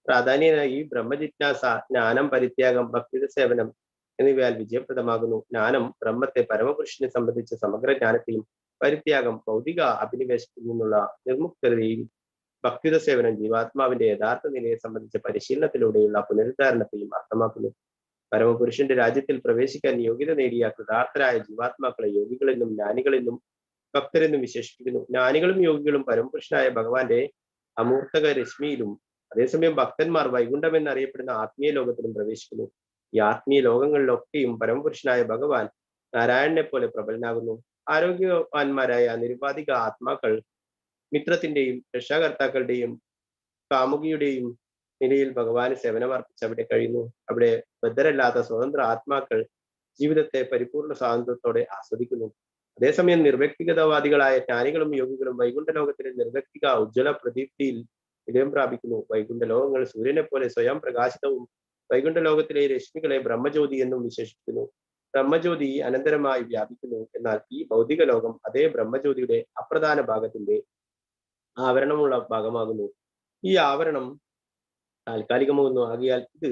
പ്രാധാന്യമായി ഈ ബ്രഹ്മജിജ്ഞാസ ജ്ഞാനം, പരിത്യാഗം, ഭക്തി സേവനം എന്നിവയാൽ വിജയപ്രദമാകുന്നു. ജ്ഞാനം ബ്രഹ്മത്തെ പരമപുരുഷനെ സംബന്ധിച്ച സമഗ്ര ജ്ഞാനത്തെയും, പരിത്യാഗം ഭൗതിക അഭിനിവേശത്തിൽ നിന്നുള്ള നിർമുക്തതയും, ഭക്തിത സേവനം ജീവാത്മാവിന്റെ യഥാർത്ഥ നിലയെ സംബന്ധിച്ച പരിശീലനത്തിലൂടെയുള്ള പുനരുദ്ധാരണത്തെയും അർത്ഥമാക്കുന്നു. പരമപുരുഷന്റെ രാജ്യത്തിൽ പ്രവേശിക്കാൻ യോഗ്യത നേടിയ കൃതാർത്ഥരായ ജീവാത്മാക്കളെ യോഗികളെന്നും ജ്ഞാനികളെന്നും ഭക്തരെന്നും വിശേഷിപ്പിക്കുന്നു. ജ്ഞാനികളും യോഗികളും പരമപുരുഷനായ ഭഗവാന്റെ അമൂർത്തക രശ്മിയിലും, അതേസമയം ഭക്തന്മാർ വൈകുണ്ഠം എന്നറിയപ്പെടുന്ന ആത്മീയ ലോകത്തിലും പ്രവേശിക്കുന്നു. ഈ ആത്മീയ ലോകങ്ങളിലൊക്കെയും പരമപുരുഷനായ ഭഗവാൻ നാരായണനെ പോലെ പ്രബലനാകുന്നു. ആരോഗ്യവാന്മാരായ നിരുപാധിക ആത്മാക്കൾ മിത്രത്തിന്റെയും രക്ഷാകർത്താക്കളുടെയും കാമുകിയുടെയും നിലയിൽ ഭഗവാന് സേവനമർപ്പിച്ച് അവിടെ കഴിയുന്നു. അവിടെ ബദ്ധരല്ലാത്ത സ്വതന്ത്ര ആത്മാക്കൾ ജീവിതത്തെ പരിപൂർണ സ്വാതന്ത്ര്യത്തോടെ ആസ്വദിക്കുന്നു. അതേസമയം നിർവ്യക്തിഗതവാദികളായ ജ്ഞാനികളും യോഗികളും വൈകുണ്ഠ ലോകത്തിലെ നിർവ്യക്തിക ഉജ്ജ്വല പ്രദീപ്തിയിൽ വിജയം പ്രാപിക്കുന്നു. വൈകുണ്ഠ ലോകങ്ങൾ സൂര്യനെ പോലെ സ്വയം പ്രകാശിതവും വൈകുണ്ഠ ലോകത്തിലെ രശ്മികളെ ബ്രഹ്മജ്യോതി എന്നും വിശേഷിപ്പിക്കുന്നു. ബ്രഹ്മജ്യോതി അനന്തരമായി വ്യാപിക്കുന്നു. എന്നാൽ ഈ ഭൗതിക ലോകം അതേ ബ്രഹ്മജ്യോതിയുടെ അപ്രധാന ഭാഗത്തിന്റെ ആവരണമുള്ള ഭാഗമാകുന്നു. ഈ ആവരണം താൽക്കാലികമാകുന്നു. ആകിയാൽ ഇത്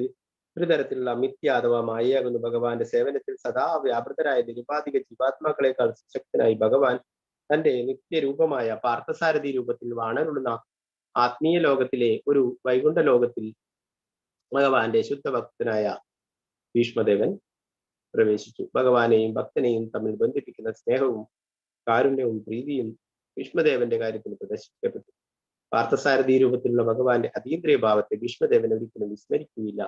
ഒരു തരത്തിലുള്ള മിഥ്യ അഥവാ മായയാകുന്നു. ഭഗവാന്റെ സേവനത്തിൽ സദാ വ്യാപൃതരായ നിരുപാധിക ജീവാത്മാക്കളെക്കാൾ സുശക്തനായി ഭഗവാൻ തന്റെ നിത്യരൂപമായ പാർത്ഥസാരഥി രൂപത്തിൽ വാണരുളുന്ന ആത്മീയ ലോകത്തിലെ ഒരു വൈകുണ്ഠ ലോകത്തിൽ ഭഗവാന്റെ ശുദ്ധഭക്തനായ ഭീഷ്മദേവൻ പ്രവേശിച്ചു. ഭഗവാനെയും ഭക്തനെയും തമ്മിൽ ബന്ധിപ്പിക്കുന്ന സ്നേഹവും കാരുണ്യവും പ്രീതിയും ഭീഷ്മദേവന്റെ കാര്യത്തിൽ പ്രദർശിപ്പിക്കപ്പെട്ടു. പാർത്ഥസാരഥി രൂപത്തിലുള്ള ഭഗവാന്റെ അതീന്ദ്രിയ ഭാവത്തെ ഭീഷ്മദേവൻ ഒരിക്കലും വിസ്മരിക്കുകയില്ല.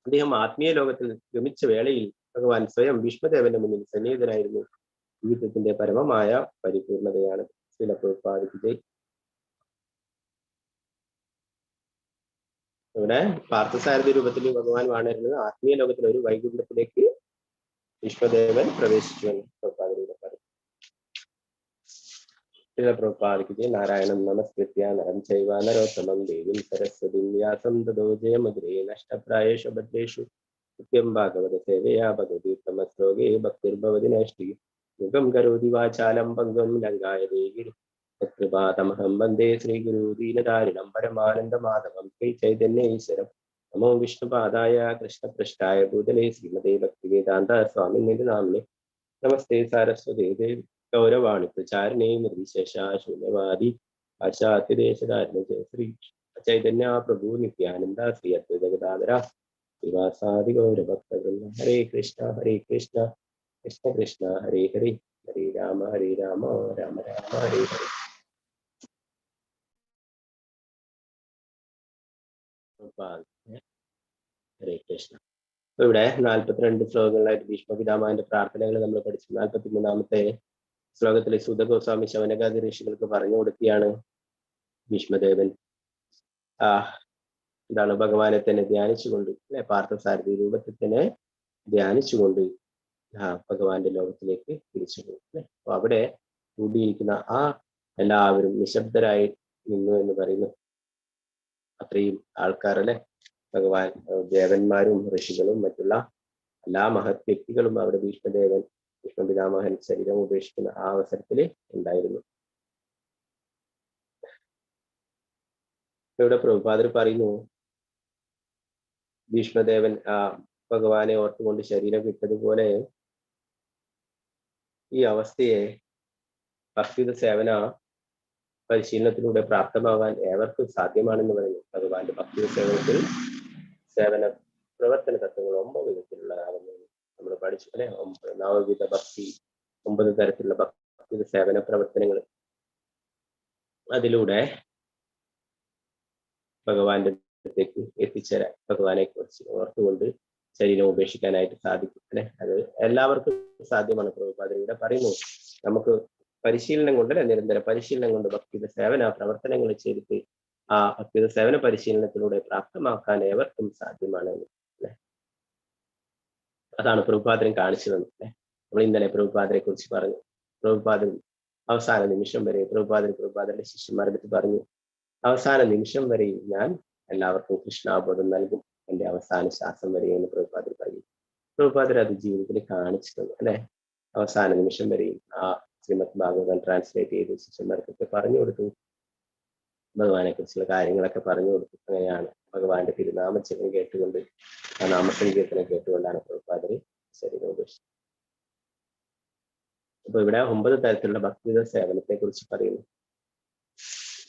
അദ്ദേഹം ആത്മീയ ലോകത്തിൽ ഗമിച്ച വേളയിൽ ഭഗവാൻ സ്വയം ഭീഷ്മദേവന്റെ മുന്നിൽ സന്നിഹിതനായിരുന്നു. ജീവിതത്തിന്റെ പരമമായ പരിപൂർണതയാണ്. ശ്രീല പ്രഭുപാദ് ജയ്. ഇവിടെ പാർത്ഥസാരഥി രൂപത്തിൽ ഭഗവാൻ വാണിരുന്നത് ആത്മീയ ലോകത്തിലെ ഒരു വൈകുണ്ഠത്തിലേക്ക് ഭീഷ്മദേവൻ പ്രവേശിച്ചു എന്ന് പ്രഭുപാദരുടെ പറയും. ശ്രീല പ്രഭുപാദ് ജയ്. നാരായണം നമസ്കൃത്യ നരം ചൈവ നരോത്തമം ദേവീം സരസ്വതീം വ്യാസം തതോ ജയമുദ്രേ നഷ്ടപ്രായേഷു ഭദ്രേഷു നിത്യം ഭാഗവത സേവയാ ഭഗവതീർത്ഥമശ്ലോകേ ഭക്തിർഭവതി നൈഷ്ഠി മുഖം കരോതി വാചാലം പങ്കം ലങ്കായതേ കൃപാതമഹം വന്ദേ ശ്രീഗുരു ദീനധാരിണം പരമാനന്ദമാധവം ശ്രീ ചൈതന്യേശ്വരം. നമോ വിഷ്ണുപാദായ കൃഷ്ണപൃഷ്ഠായ ഭൂതലേ ശ്രീമതേ ഭക്തിവേദാന്ത സ്വാമിനിധി നാമിനെ. നമസ്തേ സാരസ്വതേ ദേവി ഗൗരവാണി പ്രചാരിണേ നിർവിശേഷ ശൂന്യവാദി പാശ്ചാത്യദേശധാരണ ജയ ശ്രീ ചൈതന്യ പ്രഭു നിത്യാനന്ദ ശ്രീ അദ്വൈത ഗദാധര ശ്രീവാസാദി ഗൗരഭക്തവൃന്ദ. ഹരേ കൃഷ്ണ കൃഷ്ണ കൃഷ്ണ ഹരേ ഹരേ ഹരേ രാമ രാമ രാമ ഹരേ ഹരേ. ഹരേ കൃഷ്ണ. അപ്പൊ ഇവിടെ 42 ശ്ലോകങ്ങളായിട്ട് ഭീഷ്മ പിതാമഹന്റെ പ്രാർത്ഥനകൾ നമ്മൾ പഠിച്ചു. 43-ാമത്തെ ശ്ലോകത്തിലെ സുത ഗോസ്വാമി ശൗനകാദി ഋഷികൾക്ക് പറഞ്ഞു കൊടുക്കുകയാണ് ഭീഷ്മദേവൻ എന്താണ് ഭഗവാനെ തന്നെ ധ്യാനിച്ചുകൊണ്ട് അല്ലെ പാർത്ഥസാരഥി രൂപത്തിൽ തന്നെ ധ്യാനിച്ചുകൊണ്ട് ഭഗവാന്റെ ലോകത്തിലേക്ക് തിരിച്ചു പോകും അല്ലെ. അപ്പൊ അവിടെ കൂടിയിരിക്കുന്ന എല്ലാവരും നിശബ്ദരായി നിന്നു എന്ന് പറയുന്നു. അത്രയും ആൾക്കാർ അല്ലെ, ഭഗവാൻ ദേവന്മാരും ഋഷികളും മറ്റുള്ള എല്ലാ മഹത് വ്യക്തികളും അവിടെ ഭീഷ്മപിതാമഹൻ ശരീരം ഉപേക്ഷിക്കുന്ന ആ അവസരത്തിൽ ഉണ്ടായിരുന്നു. ഇവിടെ പ്രഭുപാദർ പറയുന്നു ഭീഷ്മദേവൻ ഭഗവാനെ ഓർത്തുകൊണ്ട് ശരീരം വിട്ടതുപോലെ ഈ അവസ്ഥയെ ഭക്തിയുത സേവന പരിശീലനത്തിലൂടെ പ്രാപ്തമാകാൻ ഏവർക്കും സാധ്യമാണെന്ന് പറയുന്നു. ഭഗവാന്റെ ഭക്തിയുത സേവനത്തിൽ സേവന പ്രവർത്തന തത്വങ്ങൾ 9 വിധത്തിലുള്ളതാകുന്നു നമ്മൾ പഠിച്ചു അല്ലെ. 9 വിധ ഭക്തി, 9 തരത്തിലുള്ള ഭക്തിയുത സേവന പ്രവർത്തനങ്ങൾ. അതിലൂടെ ഭഗവാന്റെ അടുത്തേക്ക് എത്തിച്ചേരാൻ, ഭഗവാനെ കുറിച്ച് ഓർത്തുകൊണ്ട് ശരീരം ഉപേക്ഷിക്കാനായിട്ട് സാധിക്കും അല്ലെ. അത് എല്ലാവർക്കും സാധ്യമാണ്. പ്രഭുപാദരിയുടെ പറയുന്നു, നമുക്ക് പരിശീലനം കൊണ്ട് നിരന്തര പരിശീലനം കൊണ്ട് ഭക്തിയുത സേവന പ്രവർത്തനങ്ങൾ ചെയ്തിട്ട് ആ ഭക്തിയുത സേവന പരിശീലനത്തിലൂടെ പ്രാപ്തമാക്കാൻ ഏവർക്കും സാധ്യമാണ് അല്ലെ. അതാണ് പ്രഭുപാദരൻ കാണിച്ചു തന്നത് അല്ലെ. നമ്മൾ ഇന്നലെ പ്രഭുപാദരെ കുറിച്ച് പറഞ്ഞു. പ്രഭുപാദൻ അവസാന നിമിഷം വരെ പ്രഭുപാദരുടെ ശിഷ്യന്മാരുടെ അടുത്ത് പറഞ്ഞു, അവസാന നിമിഷം വരെയും ഞാൻ എല്ലാവർക്കും കൃഷ്ണാബോധം നൽകും, എന്റെ അവസാന ശ്വാസം വരെ എന്ന് പ്രഭുപാദർ പറയും. പ്രഭുപാദർ അത് ജീവിതത്തിൽ കാണിച്ചു തന്നു അല്ലെ. അവസാന നിമിഷം വരെയും ആ ശ്രീമദ് ഭാഗവതം ട്രാൻസ്ലേറ്റ് ചെയ്ത് ശിഷ്യന്മാർക്കൊക്കെ പറഞ്ഞു കൊടുത്തു. ഭഗവാനെ കുറിച്ചുള്ള കാര്യങ്ങളൊക്കെ പറഞ്ഞു കൊടുത്തു. അങ്ങനെയാണ് ഭഗവാന്റെ തിരുനാമജപം കേട്ടുകൊണ്ട്, ആ നാമസങ്കീർത്തനം കേട്ടുകൊണ്ടാണ് പ്രഭുപാദര് ശരീരം ഉപേക്ഷിച്ചത്. അപ്പൊ ഇവിടെ 9 തരത്തിലുള്ള ഭക്തിയുത സേവനത്തെ കുറിച്ച് പറയുന്നു.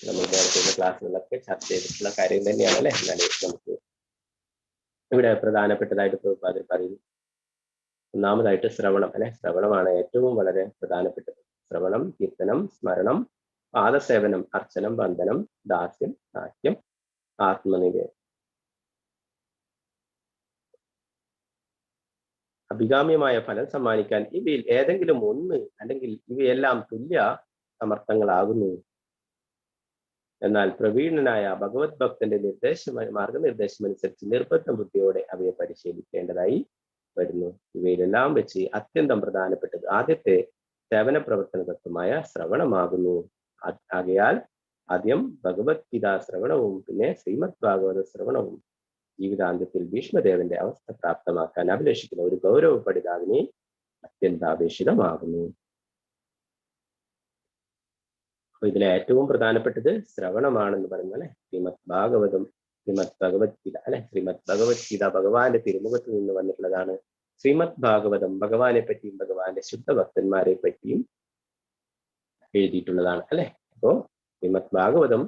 നമ്മൾ നേരത്തെ ക്ലാസ്സുകളിലൊക്കെ ചർച്ച ചെയ്തിട്ടുള്ള കാര്യം തന്നെയാണ് അല്ലെ. എന്നാലും നമുക്ക് ഇവിടെ പ്രധാനപ്പെട്ടതായിട്ട് പ്രഭുപാദർ പറയുന്നു. ഒന്നാമതായിട്ട് ശ്രവണം അല്ലെ. ശ്രവണമാണ് ഏറ്റവും വളരെ പ്രധാനപ്പെട്ടത്. ശ്രവണം, കീർത്തനം, സ്മരണം, പാദസേവനം, അർച്ചനം, വന്ദനം, ദാസ്യം, നാട്യം, ആത്മനിവേദനം. അഭികാമ്യമായ ഫലം സമ്മാനിക്കാൻ ഇവയിൽ ഏതെങ്കിലും ഒന്ന് അല്ലെങ്കിൽ ഇവയെല്ലാം തുല്യ സമർത്ഥങ്ങളാകുന്നു. എന്നാൽ പ്രവീണനായ ഭഗവത് ഭക്തന്റെ മാർഗനിർദ്ദേശം അനുസരിച്ച് നിർബന്ധ ബുദ്ധിയോടെ അവയെ പരിശീലിക്കേണ്ടതായി വരുന്നു. ഇവയിലെല്ലാം വെച്ച് അത്യന്തം പ്രധാനപ്പെട്ടത് ആദ്യത്തെ സേവന പ്രവർത്തന തത്വമായ ശ്രവണമാകുന്നു. ആകയാൽ ആദ്യം ഭഗവത്ഗീത ശ്രവണവും പിന്നെ ശ്രീമദ് ഭാഗവത ശ്രവണവും ജീവിതാന്ത്യത്തിൽ ഭീഷ്മദേവന്റെ അവസ്ഥ പ്രാപ്തമാക്കാൻ അഭിലഷിക്കുന്ന ഒരു ഗൗരവ പഠിതാവിനെ അത്യന്താപേക്ഷിതമാകുന്നു. അപ്പൊ ഇതിലെ ഏറ്റവും പ്രധാനപ്പെട്ടത് ശ്രവണമാണെന്ന് പറയുന്നത് അല്ലെ. ശ്രീമദ് ഭാഗവതം, ശ്രീമദ് ഭഗവത്ഗീത അല്ലെ. ശ്രീമദ് ഭഗവത്ഗീത ഭഗവാന്റെ തിരുമുഖത്ത് നിന്ന് വന്നിട്ടുള്ളതാണ്. ശ്രീമദ് ഭാഗവതം ഭഗവാനെ പറ്റിയും ഭഗവാന്റെ ശുദ്ധ ഭക്തന്മാരെ പറ്റിയും എഴുതിയിട്ടുള്ളതാണ് അല്ലെ. അപ്പോ ശ്രീമദ് ഭാഗവതം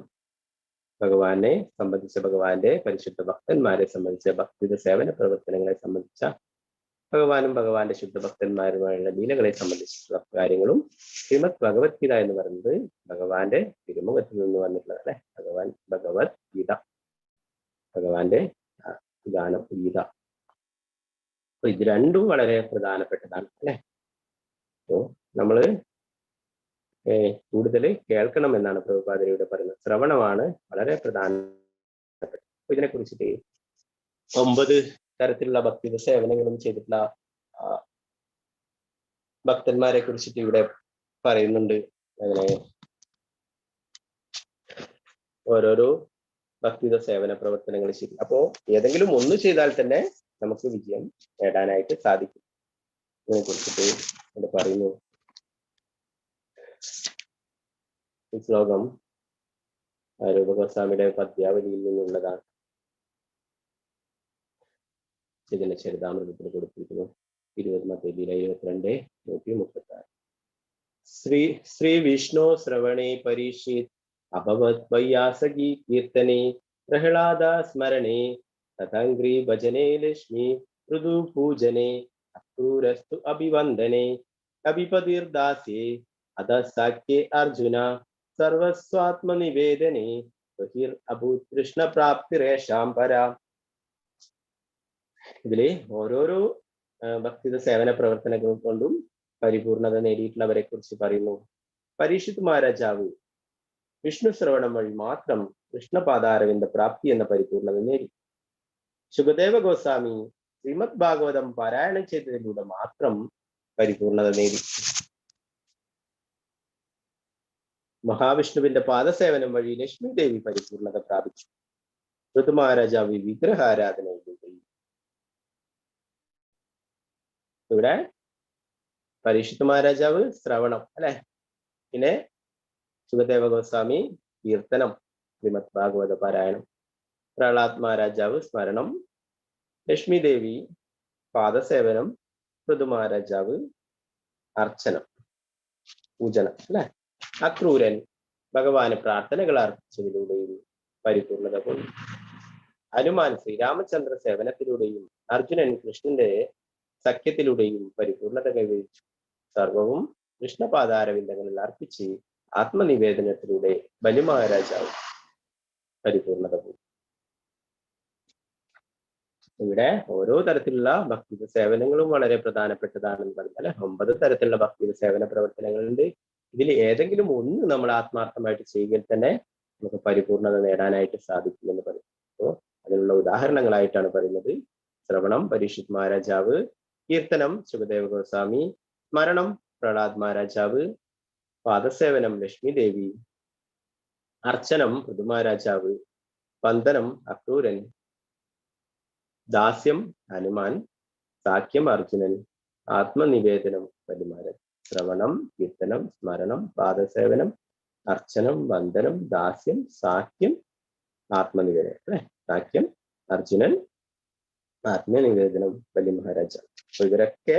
ഭഗവാനെ സംബന്ധിച്ച, ഭഗവാന്റെ പരിശുദ്ധ ഭക്തന്മാരെ സംബന്ധിച്ച, ഭക്തിയുത സേവന പ്രവർത്തനങ്ങളെ സംബന്ധിച്ച, ഭഗവാനും ഭഗവാന്റെ ശുദ്ധ ഭക്തന്മാരുമായുള്ള ലീലകളെ സംബന്ധിച്ചിട്ടുള്ള കാര്യങ്ങളും ശ്രീമദ് ഭഗവത്ഗീത എന്ന് പറയുന്നത് ഭഗവാന്റെ തിരുമുഖത്തിൽ നിന്ന് വന്നിട്ടുള്ളത് അല്ലെ. ഭഗവത്ഗീത, ഭഗവാന്റെ ഗാനം, ഗീത. അപ്പൊ ഇത് രണ്ടും വളരെ പ്രധാനപ്പെട്ടതാണ് അല്ലെ. അപ്പോ നമ്മള് കൂടുതൽ കേൾക്കണം എന്നാണ് പ്രഭുപാദരിയുടെ പറയുന്നത്. ശ്രവണമാണ് വളരെ പ്രധാനപ്പെട്ടത്. അപ്പൊ ഇതിനെ കുറിച്ചിട്ട് 9 തരത്തിലുള്ള ഭക്തിയുത സേവനങ്ങളും ചെയ്തിട്ടുള്ള ഭക്തന്മാരെ കുറിച്ചിട്ട് ഇവിടെ പറയുന്നുണ്ട്. അങ്ങനെ ഓരോരോ ഭക്തിയുത സേവന പ്രവർത്തനങ്ങൾ ചെയ്തു. അപ്പോ ഏതെങ്കിലും ഒന്ന് ചെയ്താൽ തന്നെ നമുക്ക് വിജയം നേടാനായിട്ട് സാധിക്കും. ഇതിനെ കുറിച്ചിട്ട് ഇവിടെ പറയുന്നു. ഈ ശ്ലോകം രൂപഗോസ്വാമിയുടെ പദ്യാവലിയിൽ നിന്നുള്ളതാണ്. ഇതിന്റെ ചരിതാമൃതത്തിൽ കൊടുത്തിരിക്കുന്നു. 20 ലീല 22, 136. ശ്രീ വിഷ്ണു ശ്രവണേ പരീക്ഷിത് അഭവത് വൈയാസകി കീർത്തനെ പ്രഹ്ലാദ സ്മരണേ തഥംഗ്രി ഭജനേ ലക്ഷ്മി ഋതു പൂജനെ അക്രൂരസ്തു അഭിവന്ദനെ അഭിപതിർദാസ്യേ അധസാഖ്യേ അർജുന സർവസ്വാത്മനിവേദനെ ബഹിർ അഭൂത് കൃഷ്ണ പ്രാപ്തിരേഷാം പരാ. ഇതിലെ ഓരോരോ ഭക്തിയുത സേവന പ്രവർത്തനങ്ങൾ കൊണ്ടും പരിപൂർണത നേടിയിട്ടുള്ളവരെ കുറിച്ച് പറയുന്നു. പരീക്ഷിത് മഹാരാജാവ് വിഷ്ണു ശ്രവണം വഴി മാത്രം കൃഷ്ണപാദാരവിന്ദ പ്രാപ്തി എന്ന പരിപൂർണത നേടി. ശുകദേവ ഗോസ്വാമി ശ്രീമദ് ഭാഗവതം പാരായണം ചെയ്തതിലൂടെ മാത്രം പരിപൂർണത നേടി. മഹാവിഷ്ണുവിന്റെ പാദസേവനം വഴി ലക്ഷ്മി ദേവി പരിപൂർണത പ്രാപിച്ചു. ഋതു മഹാരാജാവ് വിഗ്രഹാരാധനയിലൂടെ. ഇവിടെ പരീക്ഷിത് മഹാരാജാവ് ശ്രവണം അല്ലെ. പിന്നെ സുഖദേവ ഗോസ്വാമി കീർത്തനം, ശ്രീമദ് ഭാഗവത പാരായണം. പ്രഹ്ലാദ് മഹാരാജാവ് സ്മരണം, ലക്ഷ്മി ദേവി പാദസേവനം, ഋതുമഹാരാജാവ്, അർച്ചനം, പൂജനം അല്ലെ. അക്രൂരൻ ഭഗവാന് പ്രാർത്ഥനകൾ അർപ്പിച്ചതിലൂടെയും പരിപൂർണത കൊണ്ടു. ഹനുമാൻ ശ്രീരാമചന്ദ്ര സേവനത്തിലൂടെയും അർജുനൻ കൃഷ്ണന്റെ സഖ്യത്തിലൂടെയും പരിപൂർണത കൈവരിച്ചു. സർവവും കൃഷ്ണപാദാരവിന്ദങ്ങളിൽ അർപ്പിച്ച് ആത്മനിവേദനത്തിലൂടെ ബലി മഹാരാജാവ് പരിപൂർണത പോയി. ഇവിടെ ഓരോ തരത്തിലുള്ള ഭക്തി സേവനങ്ങളും വളരെ പ്രധാനപ്പെട്ടതാണെന്ന് പറഞ്ഞാൽ 9 തരത്തിലുള്ള ഭക്തി സേവന പ്രവർത്തനങ്ങളുണ്ട്. ഇതിൽ ഏതെങ്കിലും ഒന്ന് നമ്മൾ ആത്മാർത്ഥമായിട്ട് ചെയ്യുകയിൽ തന്നെ നമുക്ക് പരിപൂർണത നേടാനായിട്ട് സാധിക്കുമെന്ന് പറയും. അപ്പോൾ അതിനുള്ള ഉദാഹരണങ്ങളായിട്ടാണ് പറയുന്നത് ശ്രവണം പരീക്ഷിത് മഹാരാജാവ്, കീർത്തനം ശുഭദേവ ഗോസ്വാമി, സ്മരണം പ്രഹ്ലാദ് മഹാരാജാവ്, പാദസേവനം ലക്ഷ്മി ദേവി, അർച്ചനം ഋതു മഹാരാജാവ്, വന്ദനം അക്രൂരൻ, ദാസ്യം ഹനുമാൻ, സാഖ്യം അർജുനൻ, ആത്മനിവേദനം ബലിമാരൻ. ശ്രവണം, കീർത്തനം, സ്മരണം, പാദസേവനം, അർച്ചനം, വന്ദനം, ദാസ്യം, സാഖ്യം, ആത്മനിവേദനം അല്ലെ. സാഖ്യം, അർജുനൻ, ആത്മനിവേദനം, ബലി മഹാരാജാവ്. അപ്പൊ ഇവരൊക്കെ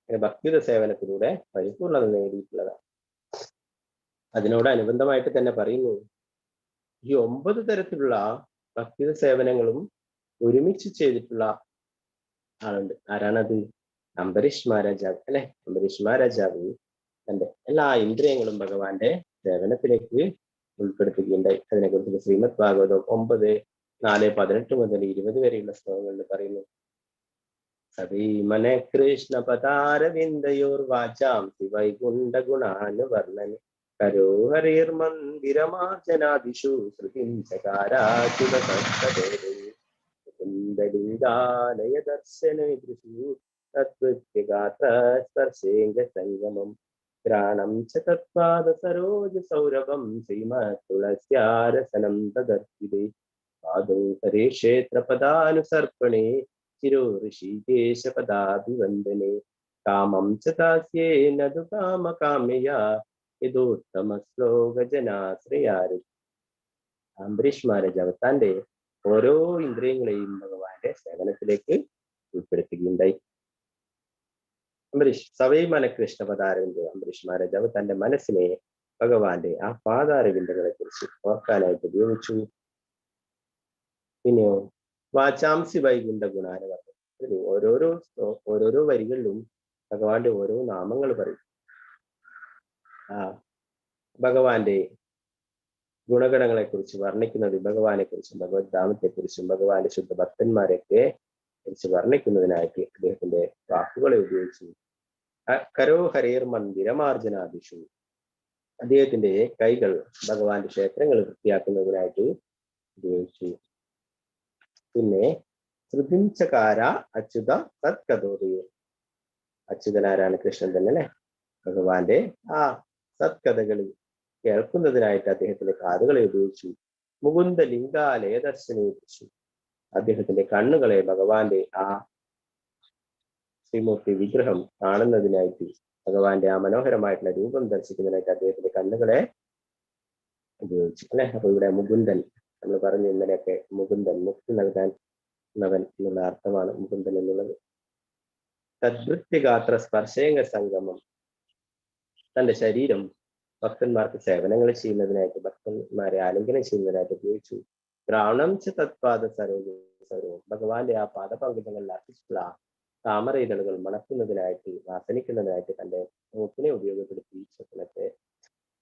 ഭക്തിയുടെ സേവനത്തിലൂടെ പരിപൂർണത നേടിയിട്ടുള്ളതാണ്. അതിനോടനുബന്ധമായിട്ട് തന്നെ പറയുന്നു, ഈ 9 തരത്തിലുള്ള ഭക്തി സേവനങ്ങളും ഒരുമിച്ച് ചെയ്തിട്ടുള്ള ആളുണ്ട്. ആരാണത്? അംബരീഷ് മഹാരാജാവ് അല്ലെ. അംബരീഷ് മഹാരാജാവ് തന്റെ എല്ലാ ഇന്ദ്രിയങ്ങളും ഭഗവാന്റെ സേവനത്തിലേക്ക് ഉൾപ്പെടുത്തുകയുണ്ടായി. അതിനെക്കുറിച്ച് ശ്രീമദ് ഭാഗവതം 9:4-18 മുതൽ 20 വരെയുള്ള ശ്ലോകങ്ങളിൽ പറയുന്നു. സദൈമന കൃഷ്ണ പദാരവിന്ദയോർ വാചാം വൈകുണ്ഠ ഗുണാനുവർണ്ണന് കരോ ഹരിർമന്ദിരമാർജനാദിഷു ശ്രുതിം ചകാരാചുതലിംഗാലയ ദർശനേതൃഷു തത്വ്യഗാത്ര സ്പർശേംഗ സംഗമം ഘ്രാണം ച തത്പാദ സരോജ സൗരഭം ശ്രീമത് തുളസ്യാരസനം തദർപ്പിതേ പാദോ ഹരേ ക്ഷേത്ര പദാനുസർപ്പണേ ചിരോ ഋഷികേശ പദാഭിവന്ദനേ കാമം ച ദാസ്യേന ദു കാമ കാമ്യയാ യഥോത്തമ ശ്ലോക ജനാശ്രയാരി. അംബരീഷ് മഹാരാജാവ് തന്റെ ഓരോ ഇന്ദ്രിയങ്ങളെയും ഭഗവാന്റെ സേവനത്തിലേക്ക് ഉൾപ്പെടുത്തുകയുണ്ടായി. അംബരീഷ് സവൈമന കൃഷ്ണ പദാരവിന്ദ. അംബരീഷ് മഹാരാജാവ് തന്റെ മനസ്സിനെ ഭഗവാന്റെ ആ പാദാരവിന്ദങ്ങളെ കുറിച്ച് ഓർക്കാനായിട്ട് ഉപയോഗിച്ചു. പിന്നെയോ വാചാംസി വൈകുണ്ഠ ഗുണാനുവർണ്ണൻ. ഓരോരോ വരികളിലും ഭഗവാന്റെ ഓരോ നാമങ്ങൾ പറയും. ഭഗവാന്റെ ഗുണഗണങ്ങളെ കുറിച്ച് വർണ്ണിക്കുന്നത്, ഭഗവാനെ കുറിച്ചും ഭഗവത് ധാമത്തെ കുറിച്ചും ഭഗവാന്റെ ശുദ്ധ ഭക്തന്മാരെയൊക്കെ കുറിച്ച് വർണ്ണിക്കുന്നതിനായിട്ട് അദ്ദേഹത്തിന്റെ വാക്കുകളെ ഉപയോഗിച്ചു. കരോ ഹരേർ മന്ദിരമാർജനാദിഷു. അദ്ദേഹത്തിന്റെ കൈകൾ ഭഗവാന്റെ ക്ഷേത്രങ്ങൾ വൃത്തിയാക്കുന്നതിനായിട്ട് ഉപയോഗിച്ചു. പിന്നെ ശ്രുതിംചകാര അച്യുത സത്കഥോദയ. അച്യുതനാരാണ്? കൃഷ്ണൻ തന്നെ അല്ലെ. ഭഗവാന്റെ ആ സത്കഥകൾ കേൾക്കുന്നതിനായിട്ട് അദ്ദേഹത്തിന്റെ കാതുകളെ ഉപയോഗിച്ചു. മുകുന്ദ ലിംഗാലയ ദർശനേതൃഷു. അദ്ദേഹത്തിന്റെ കണ്ണുകളെ ഭഗവാന്റെ ആ ശ്രീമൂർത്തി വിഗ്രഹം കാണുന്നതിനായിട്ട്, ഭഗവാന്റെ ആ മനോഹരമായിട്ടുള്ള രൂപം ദർശിക്കുന്നതിനായിട്ട് അദ്ദേഹത്തിന്റെ കണ്ണുകളെ ഉപയോഗിച്ചു അല്ലെ. അപ്പൊ ഇവിടെ മുകുന്ദൻ നമ്മൾ പറഞ്ഞു ഇന്നലെയൊക്കെ, മുകുന്ദൻ മുക്തി നൽകാൻ നവൻ എന്നുള്ള അർത്ഥമാണ് മുകുന്ദൻ എന്നുള്ളത്. തദ്വൃത്യഗാത്ര സ്പർശേംഗ സംഗമം. തന്റെ ശരീരം ഭക്തന്മാർക്ക് സേവനങ്ങൾ ചെയ്യുന്നതിനായിട്ട്, ഭക്തന്മാരെ ആലിംഗനം ചെയ്യുന്നതിനായിട്ട് ഉപയോഗിച്ചു. ഗ്രാണം ച തത്പാദ സരോജം. ഭഗവാന്റെ ആ പാദപങ്കജങ്ങളിൽ അർപ്പിച്ചിട്ടുള്ള താമര ഇതളുകൾ മണക്കുന്നതിനായിട്ട്, വാസനിക്കുന്നതിനായിട്ട് തന്റെ മൂക്കിനെ ഉപയോഗപ്പെടുത്തി. സ്വപ്നത്തെ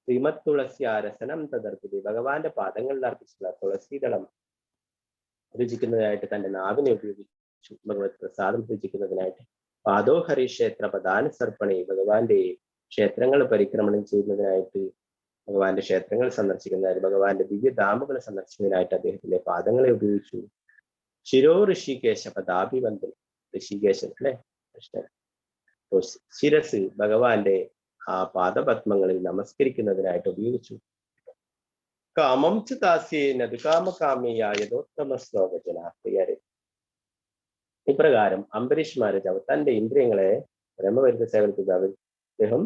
ശ്രീമത് തുളസ്യാരസനം തദർപ്പിതി. ഭഗവാന്റെ പാദങ്ങളിൽ അർപ്പിച്ചിട്ടുള്ള തുളസീതളം രുചിക്കുന്നതിനായിട്ട് തന്റെ നാവിനെ ഉപയോഗിച്ചു. ഭഗവത് പ്രസാദം രുചിക്കുന്നതിനായിട്ട്. പാദോഹരി ക്ഷേത്ര പദാനുസർപ്പണി. ഭഗവാന്റെ ക്ഷേത്രങ്ങൾ പരിക്രമണം ചെയ്യുന്നതിനായിട്ട്, ഭഗവാന്റെ ക്ഷേത്രങ്ങൾ സന്ദർശിക്കുന്നതിനായിട്ട്, ഭഗവാന്റെ ദിവ്യധാമുകൾ സന്ദർശിക്കുന്നതിനായിട്ട് അദ്ദേഹത്തിന്റെ പാദങ്ങളെ ഉപയോഗിച്ചു. ശിരോ ഋഷികേശ പദാഭിവന്ദനം. ഋഷികേശൻ അല്ലെ കൃഷ്ണൻ. ശിരസ് ഭഗവാന്റെ ആ പാദപത്മങ്ങളിൽ നമസ്കരിക്കുന്നതിനായിട്ട് ഉപയോഗിച്ചു. കാമം ച ദാസ്യേന കാമകാമ്യയായ യഥോത്തമ ശ്ലോക ജനാശ്രയരെ. ഇപ്രകാരം അംബരീഷ് മഹാരാജാവ് തന്റെ ഇന്ദ്രിയങ്ങളെ ബ്രഹ്മവരുത്ത സേവനത്തിൽ അദ്ദേഹം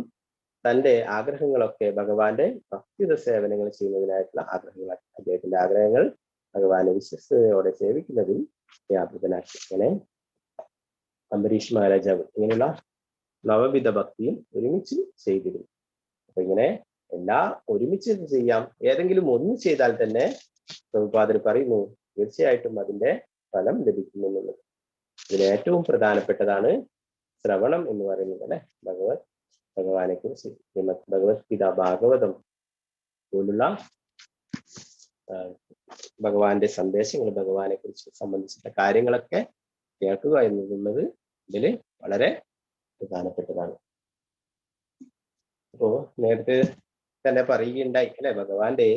തന്റെ ആഗ്രഹങ്ങളൊക്കെ ഭഗവാന്റെ ഭക്തിയുത സേവനങ്ങൾ ചെയ്യുന്നതിനായിട്ടുള്ള ആഗ്രഹങ്ങളാക്കി. അദ്ദേഹത്തിന്റെ ആഗ്രഹങ്ങൾ ഭഗവാനെ വിശ്വസ്തയോടെ സേവിക്കുന്നതിൽ വ്യാപൃതനാക്കി. അങ്ങനെ അംബരീഷ് മഹാരാജാവ് ഇങ്ങനെയുള്ള നവവിധ ഭക്തിയും ഒരുമിച്ച് ചെയ്തിരുന്നു. അപ്പൊ ഇങ്ങനെ എല്ലാം ഒരുമിച്ച് ചെയ്യാം. ഏതെങ്കിലും ഒന്ന് ചെയ്താൽ തന്നെ പ്രഭുപാദർ പറയുന്നു തീർച്ചയായിട്ടും അതിന്റെ ഫലം ലഭിക്കുമെന്നുള്ളത്. ഇതിൽ ഏറ്റവും പ്രധാനപ്പെട്ടതാണ് ശ്രവണം എന്ന് പറയുന്നത് അല്ലെ. ഭഗവാനെ കുറിച്ച് ഭഗവത്ഗീത, ഭാഗവതം പോലുള്ള ഭഗവാന്റെ സന്ദേശങ്ങൾ, ഭഗവാനെ കുറിച്ച് സംബന്ധിച്ചിട്ടുള്ള കാര്യങ്ങളൊക്കെ കേൾക്കുക എന്നുള്ളത് ഇതിൽ വളരെ പ്രധാനപ്പെട്ടതാണ്. അപ്പോ നേരത്തെ തന്നെ പറയുകയുണ്ടായി അല്ലെ, ഭഗവാന്റെ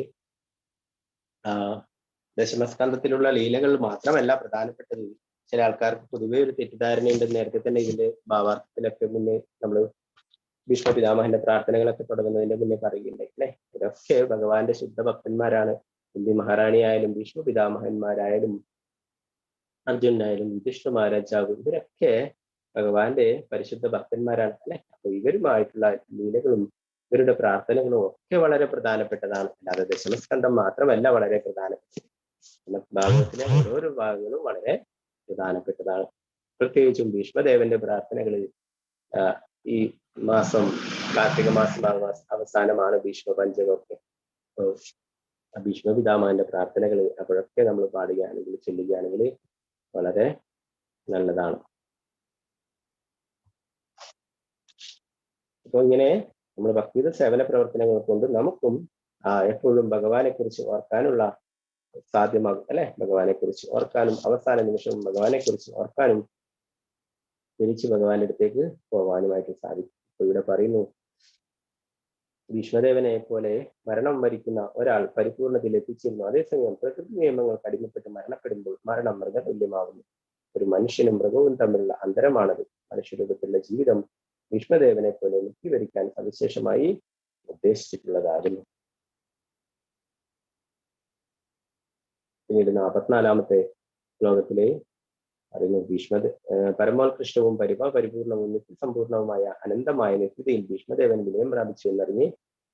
ദശമസ്കന്ധത്തിലുള്ള ലീലകൾ മാത്രമല്ല പ്രധാനപ്പെട്ടത്. ചില ആൾക്കാർക്ക് പൊതുവെ ഒരു തെറ്റിദ്ധാരണയുണ്ട്. നേരത്തെ തന്നെ ഇതിന്റെ ഭാവാർത്ഥത്തിലൊക്കെ മുന്നേ നമ്മൾ ഭീഷ്മ പിതാമഹന്റെ പ്രാർത്ഥനകളൊക്കെ തുടങ്ങുന്നതിന്റെ മുന്നേ പറയുകയുണ്ടായി അല്ലെ. ഇതൊക്കെ ഭഗവാന്റെ ശുദ്ധ ഭക്തന്മാരാണ്. കുന്തി മഹാറാണി ആയാലും ഭീഷ്മ പിതാമഹന്മാരായാലും അർജുനായാലും യുധിഷ്ഠിര മഹാരാജാവ്, ഇവരൊക്കെ ഭഗവാന്റെ പരിശുദ്ധ ഭക്തന്മാരാണ് അല്ലെ. അപ്പൊ ഇവരുമായിട്ടുള്ള ലീലകളും ഇവരുടെ പ്രാർത്ഥനകളും ഒക്കെ വളരെ പ്രധാനപ്പെട്ടതാണ്. അല്ലാതെ ദശമസ്കന്ധം മാത്രമല്ല വളരെ പ്രധാനപ്പെട്ടത്. ഭാഗവത്തിലെ ഓരോരോ ഭാഗങ്ങളും വളരെ പ്രധാനപ്പെട്ടതാണ്. പ്രത്യേകിച്ചും ഭീഷ്മദേവന്റെ പ്രാർത്ഥനകൾ ഈ മാസം കാർത്തിക മാസം അവസാനമാണ് ഭീഷ്മ പഞ്ചമൊക്കെ. ഭീഷ്മ പിതാമഹന്റെ പ്രാർത്ഥനകൾ അപ്പോഴൊക്കെ നമ്മൾ പാടുകയാണെങ്കിൽ ചൊല്ലുകയാണെങ്കിൽ വളരെ നല്ലതാണ്. അപ്പൊ ഇങ്ങനെ നമ്മൾ ഭക്തിയുടെ സേവന പ്രവർത്തനങ്ങൾ കൊണ്ട് നമുക്കും എപ്പോഴും ഭഗവാനെ കുറിച്ച് ഓർക്കാനുള്ള സാധ്യമാകും അല്ലെ. ഭഗവാനെ കുറിച്ച് ഓർക്കാനും അവസാന നിമിഷവും ഭഗവാനെ കുറിച്ച് ഓർക്കാനും തിരിച്ച് ഭഗവാന്റെ അടുത്തേക്ക് പോകാനുമായിട്ട് സാധിക്കും. ഇപ്പൊ ഇവിടെ പറയുന്നു, ഭീഷ്മദേവനെ പോലെ മരണം വരിക്കുന്ന ഒരാൾ പരിപൂർണതയിൽ എത്തിച്ചിരുന്നു. അതേസമയം പ്രകൃതി നിയമങ്ങൾക്ക് അടിമപ്പെട്ട് മരണപ്പെടുമ്പോൾ മരണം മൃഗതുല്യമാകുന്നു. ഒരു മനുഷ്യനും മൃഗവും തമ്മിലുള്ള അന്തരമാണത്. മനുഷ്യരൂപത്തിലുള്ള ജീവിതം ഭീഷ്മദേവനെ പോലെ മുക്തി വരിക്കാൻ സവിശേഷമായി ഉദ്ദേശിച്ചിട്ടുള്ളതായിരുന്നു. പിന്നീട് 44-ാമത്തെ ശ്ലോകത്തിലെ അറിയുന്നു, പരമോത്കൃഷ്ടവും പരിപൂർണവും നിത്യസമ്പൂർണവുമായ അനന്തമായ നിത്യതയിൽ ഭീഷ്മദേവൻ വിലയം പ്രാപിച്ചു എന്നറിഞ്ഞ്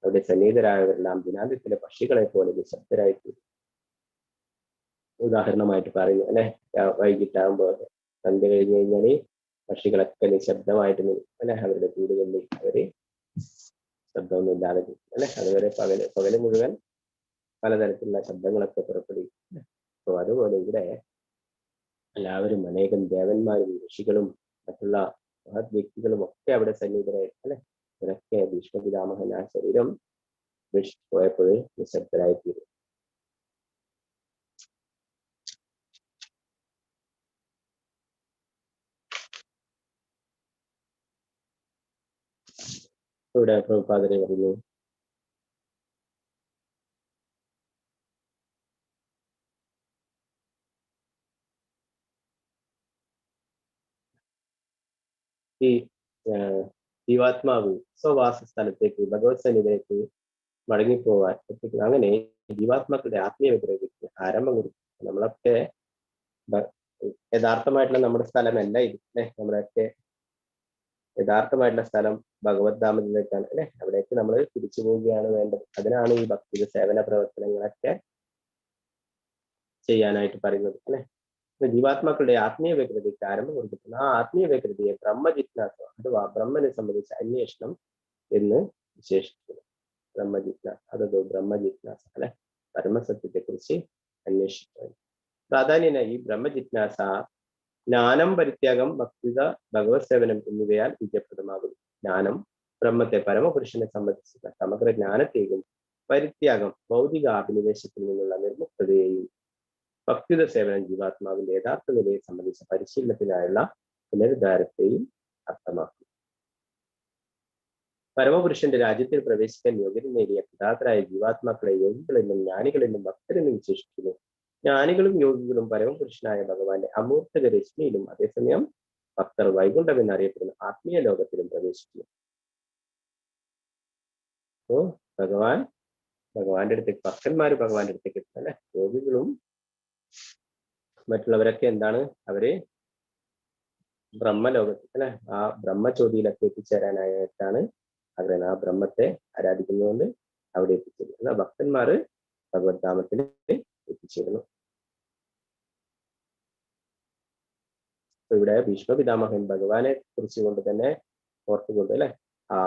അവിടെ സന്നിഹിതരായവരെല്ലാം ദിനാന്ത്യത്തിലെ പക്ഷികളെ പോലെ നിശബ്ദരായിത്തീരും. ഉദാഹരണമായിട്ട് പറയുന്നു അല്ലെ, വൈകിട്ടാകുമ്പോൾ സന്ധ്യ കഴിഞ്ഞു കഴിഞ്ഞാൽ പക്ഷികളൊക്കെ നിശബ്ദമായിട്ട് അല്ലെ അവരുടെ കൂടുകളിൽ അവര് ശബ്ദമൊന്നും ഇല്ലാതെ അല്ലെ. അതുവരെ പകല് മുഴുവൻ പലതരത്തിലുള്ള ശബ്ദങ്ങളൊക്കെ പുറപ്പെടുവിക്കും. അപ്പൊ അതുപോലെ ഇവിടെ എല്ലാവരും അനേകം ദേവന്മാരും ഋഷികളും മറ്റുള്ള മഹത് വ്യക്തികളും ഒക്കെ അവിടെ സന്നിഹിതരായി അല്ലെ. ഇവരൊക്കെ ഭീഷ്മ പിതാമഹൻ ആ ശരീരം പോയപ്പോൾ നിശബ്ദരായിത്തീരും. ഇവിടെ പ്രഭുപാദരെ പറയുന്നു, ഈ ജീവാത്മാവ് സ്വവാസ സ്ഥലത്തേക്ക് ഭഗവത് സന്നിധിയിലേക്ക് മടങ്ങിപ്പോവാൻ എത്തിക്കുന്നത്. അങ്ങനെ ജീവാത്മാക്കളുടെ ആത്മീയ വിഗ്രഹത്തിന് ആരംഭം കൊടുക്കും. നമ്മളൊക്കെ യഥാർത്ഥമായിട്ടുള്ള നമ്മുടെ സ്ഥലമല്ല ഇത് അല്ലെ. നമ്മളൊക്കെ യഥാർത്ഥമായിട്ടുള്ള സ്ഥലം ഭഗവത് ധാമത്തിലേക്കാണ് അല്ലെ. അവിടേക്ക് നമ്മൾ തിരിച്ചു പോവുകയാണ് വേണ്ടത്. അതിനാണ് ഈ ഭക്തിയുടെ സേവന പ്രവർത്തനങ്ങളൊക്കെ ചെയ്യാനായിട്ട് പറയുന്നത് അല്ലെ. ജീവാത്മാക്കളുടെ ആത്മീയ വ്യഗ്രതയ്ക്ക് ആരംഭം കൊടുത്തിട്ടുണ്ട്. ആ ആത്മീയ വ്യഗ്രതയെ ബ്രഹ്മജിജ്ഞാസ അഥവാ ബ്രഹ്മനെ സംബന്ധിച്ച അന്വേഷണം എന്ന് വിശേഷിക്കുന്നു. ബ്രഹ്മജിജ്ഞാസ അല്ലെ, പരമസത്യത്തെ കുറിച്ച് അന്വേഷിക്കുന്നത്. പ്രാധാന്യന ഈ ബ്രഹ്മജിജ്ഞാസ ജ്ഞാനം, പരിത്യാഗം, ഭക്തിത, ഭഗവത് സേവനം എന്നിവയാൽ വിജയപ്രദമാകുന്നു. ജ്ഞാനം ബ്രഹ്മത്തെ, പരമപുരുഷനെ സംബന്ധിച്ച സമഗ്ര ജ്ഞാനത്തെയും പരിത്യാഗം ഭൗതിക അഭിനിവേശത്തിൽ നിന്നുള്ള നിർമുക്തതയെയും, ഭക്തിത സേവനം ജീവാത്മാവിന്റെ യഥാർത്ഥ നിലയെ സംബന്ധിച്ച പരിശീലനത്തിനായുള്ള പുനരുദ്ധാരത്തെയും അർത്ഥമാക്കും. പരമപുരുഷന്റെ രാജ്യത്തിൽ പ്രവേശിക്കാൻ യോഗ്യത നേടിയ പിതാക്കളായ ജീവാത്മാക്കളെ യോഗികളെന്നും ജ്ഞാനികളെന്നും ഭക്തരെന്നും വിശേഷിക്കുന്നു. ജ്ഞാനികളും യോഗികളും പരമപുരുഷനായ ഭഗവാന്റെ അമൂർത്തക രശ്മിയിലും അതേസമയം ഭക്തർ വൈകുണ്ഠം എന്നറിയപ്പെടുന്ന ആത്മീയ ലോകത്തിലും പ്രവേശിക്കുന്നു. അപ്പോ ഭഗവാന്റെ അടുത്തേക്ക് ഭക്തന്മാര് ഭഗവാന്റെ അടുത്തേക്ക് എത്തും അല്ലെ. യോഗികളും മറ്റുള്ളവരൊക്കെ എന്താണ്, അവര് ബ്രഹ്മലോകത്തിൽ അല്ലെ ആ ബ്രഹ്മചോതിയിലൊക്കെ എത്തിച്ചേരാനായിട്ടാണ് ആഗ്രഹം. ആ ബ്രഹ്മത്തെ ആരാധിക്കുന്നതുകൊണ്ട് അവിടെ എത്തിച്ചേരുന്നു. എന്നാൽ ഭക്തന്മാര് ഭഗവത് ധാമത്തിൽ എത്തിച്ചേരുന്നു. ഇവിടെ ഭീഷ്മ പിതാമഹൻ ഭഗവാനെ കുറിച്ച് കൊണ്ട് തന്നെ ഓർത്തുകൊണ്ട് അല്ലെ ആ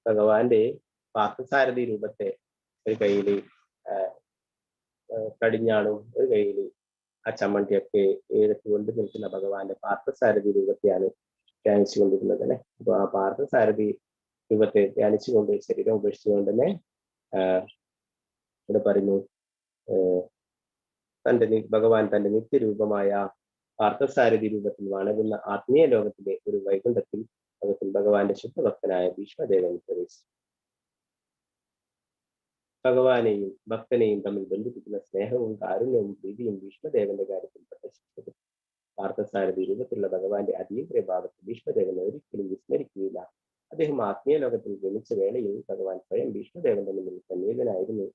ഭഗവാന്റെ പാർത്ഥസാരഥി രൂപത്തെ ഒരു കയ്യില് കടിഞ്ഞാണും ഒരു കയ്യില് ആ ചമ്മണ്ടിയൊക്കെ എടുത്തുകൊണ്ട് നിൽക്കുന്ന ഭഗവാന്റെ പാർത്ഥസാരഥി രൂപത്തെയാണ് ധ്യാനിച്ചു കൊണ്ടിരുന്നത് അല്ലെ. അപ്പൊ ആ പാർത്ഥസാരഥി രൂപത്തെ ധ്യാനിച്ചുകൊണ്ട് ശരീരം ഉപേക്ഷിച്ചുകൊണ്ട് തന്നെ ഇവിടെ പറയുന്നു ഭഗവാൻ തന്റെ നിത്യരൂപമായ പാർത്ഥസാരഥി രൂപത്തിൽ വണങ്ങുന്ന ആത്മീയ ലോകത്തിലെ ഒരു വൈകുണ്ഠത്തിൽ ഭഗവാന്റെ ശുദ്ധഭക്തനായ ഭീഷ്മദേവൻ പ്രവേശിച്ചു. ഭഗവാനെയും ഭക്തനെയും തമ്മിൽ ബന്ധിപ്പിക്കുന്ന സ്നേഹവും കാരുണ്യവും പ്രീതിയും ഭീഷ്മദേവന്റെ കാര്യത്തിൽ പ്രദർശിച്ചത്. പാർത്ഥസാരഥി രൂപത്തിലുള്ള ഭഗവാന്റെ അതീവ്ര ഭാവത്തെ ഭീഷ്മദേവൻ ഒരിക്കലും വിസ്മരിക്കുകയില്ല. അദ്ദേഹം ആത്മീയ ലോകത്തിൽ ജനിച്ച വേളയിൽ ഭഗവാൻ സ്വയം ഭീഷ്മദേവന്റെ മുന്നിൽ സന്നിഹിതനായിരുന്നു.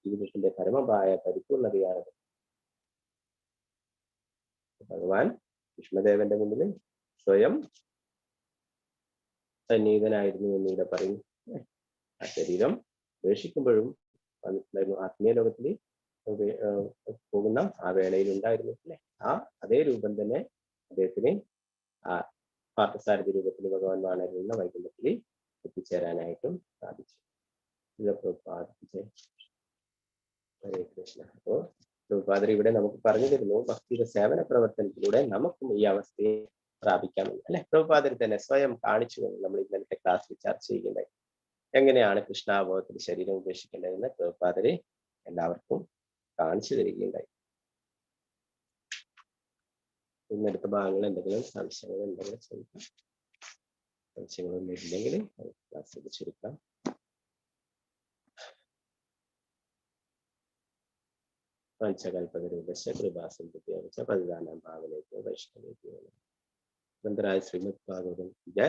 ജീവിതത്തിന്റെ പരമമായ പരിപൂർണതയാണത്. ഭഗവാൻ ഭീഷ്മദേവന്റെ മുന്നിൽ സ്വയം സന്നിഹിതനായിരുന്നു എന്നിവിടെ പറയുന്നു. ആ ശരീരം ഉപേക്ഷിക്കുമ്പോഴും ആത്മീയ ലോകത്തിൽ പോകുന്ന ആ വേളയിൽ ഉണ്ടായിരുന്നു അല്ലെ. ആ അതേ രൂപം തന്നെ അദ്ദേഹത്തിന് ആ പാർത്ഥസാരഥി രൂപത്തിൽ ഭഗവാൻ വാണരുന്ന വൈകുണ്ഠത്തിൽ എത്തിച്ചേരാനായിട്ടും സാധിച്ചു. ഹരേ കൃഷ്ണ. അപ്പോ പ്രഭുപാദർ ഇവിടെ നമുക്ക് പറഞ്ഞു തരുന്നു ഭക്തിയുടെ സേവന പ്രവർത്തനത്തിലൂടെ നമുക്കും ഈ അവസ്ഥയെ പ്രാപിക്കാമെന്ന് അല്ലെ. പ്രഭുപാദർ തന്നെ സ്വയം കാണിച്ചു നമ്മൾ ഇന്നലത്തെ ക്ലാസ്സിൽ ചർച്ച ചെയ്യുകയുണ്ടായി. എങ്ങനെയാണ് കൃഷ്ണാബോധത്തിൽ ശരീരം ഉപേക്ഷിക്കേണ്ടതെന്ന് പ്രഭുപാദരെ എല്ലാവർക്കും കാണിച്ചു തരികയുണ്ടായി. ഇന്നടുത്ത ഭാഗങ്ങൾ എന്തെങ്കിലും സംശയങ്ങൾ ഉണ്ടെങ്കിൽ ചോദിക്കാം. സംശയങ്ങളൊന്നും ഇല്ലെങ്കിൽ ക്ലാസ് ചുരുക്കാം. പഞ്ചകൽപതരൂപശ്ച കൃപാസമ്പത്യാവച പതിദാനം ഭാവനേക്കോ വൈഷ്ണവേക്കോ. ശ്രീമദ് ഭാഗവതം ജയ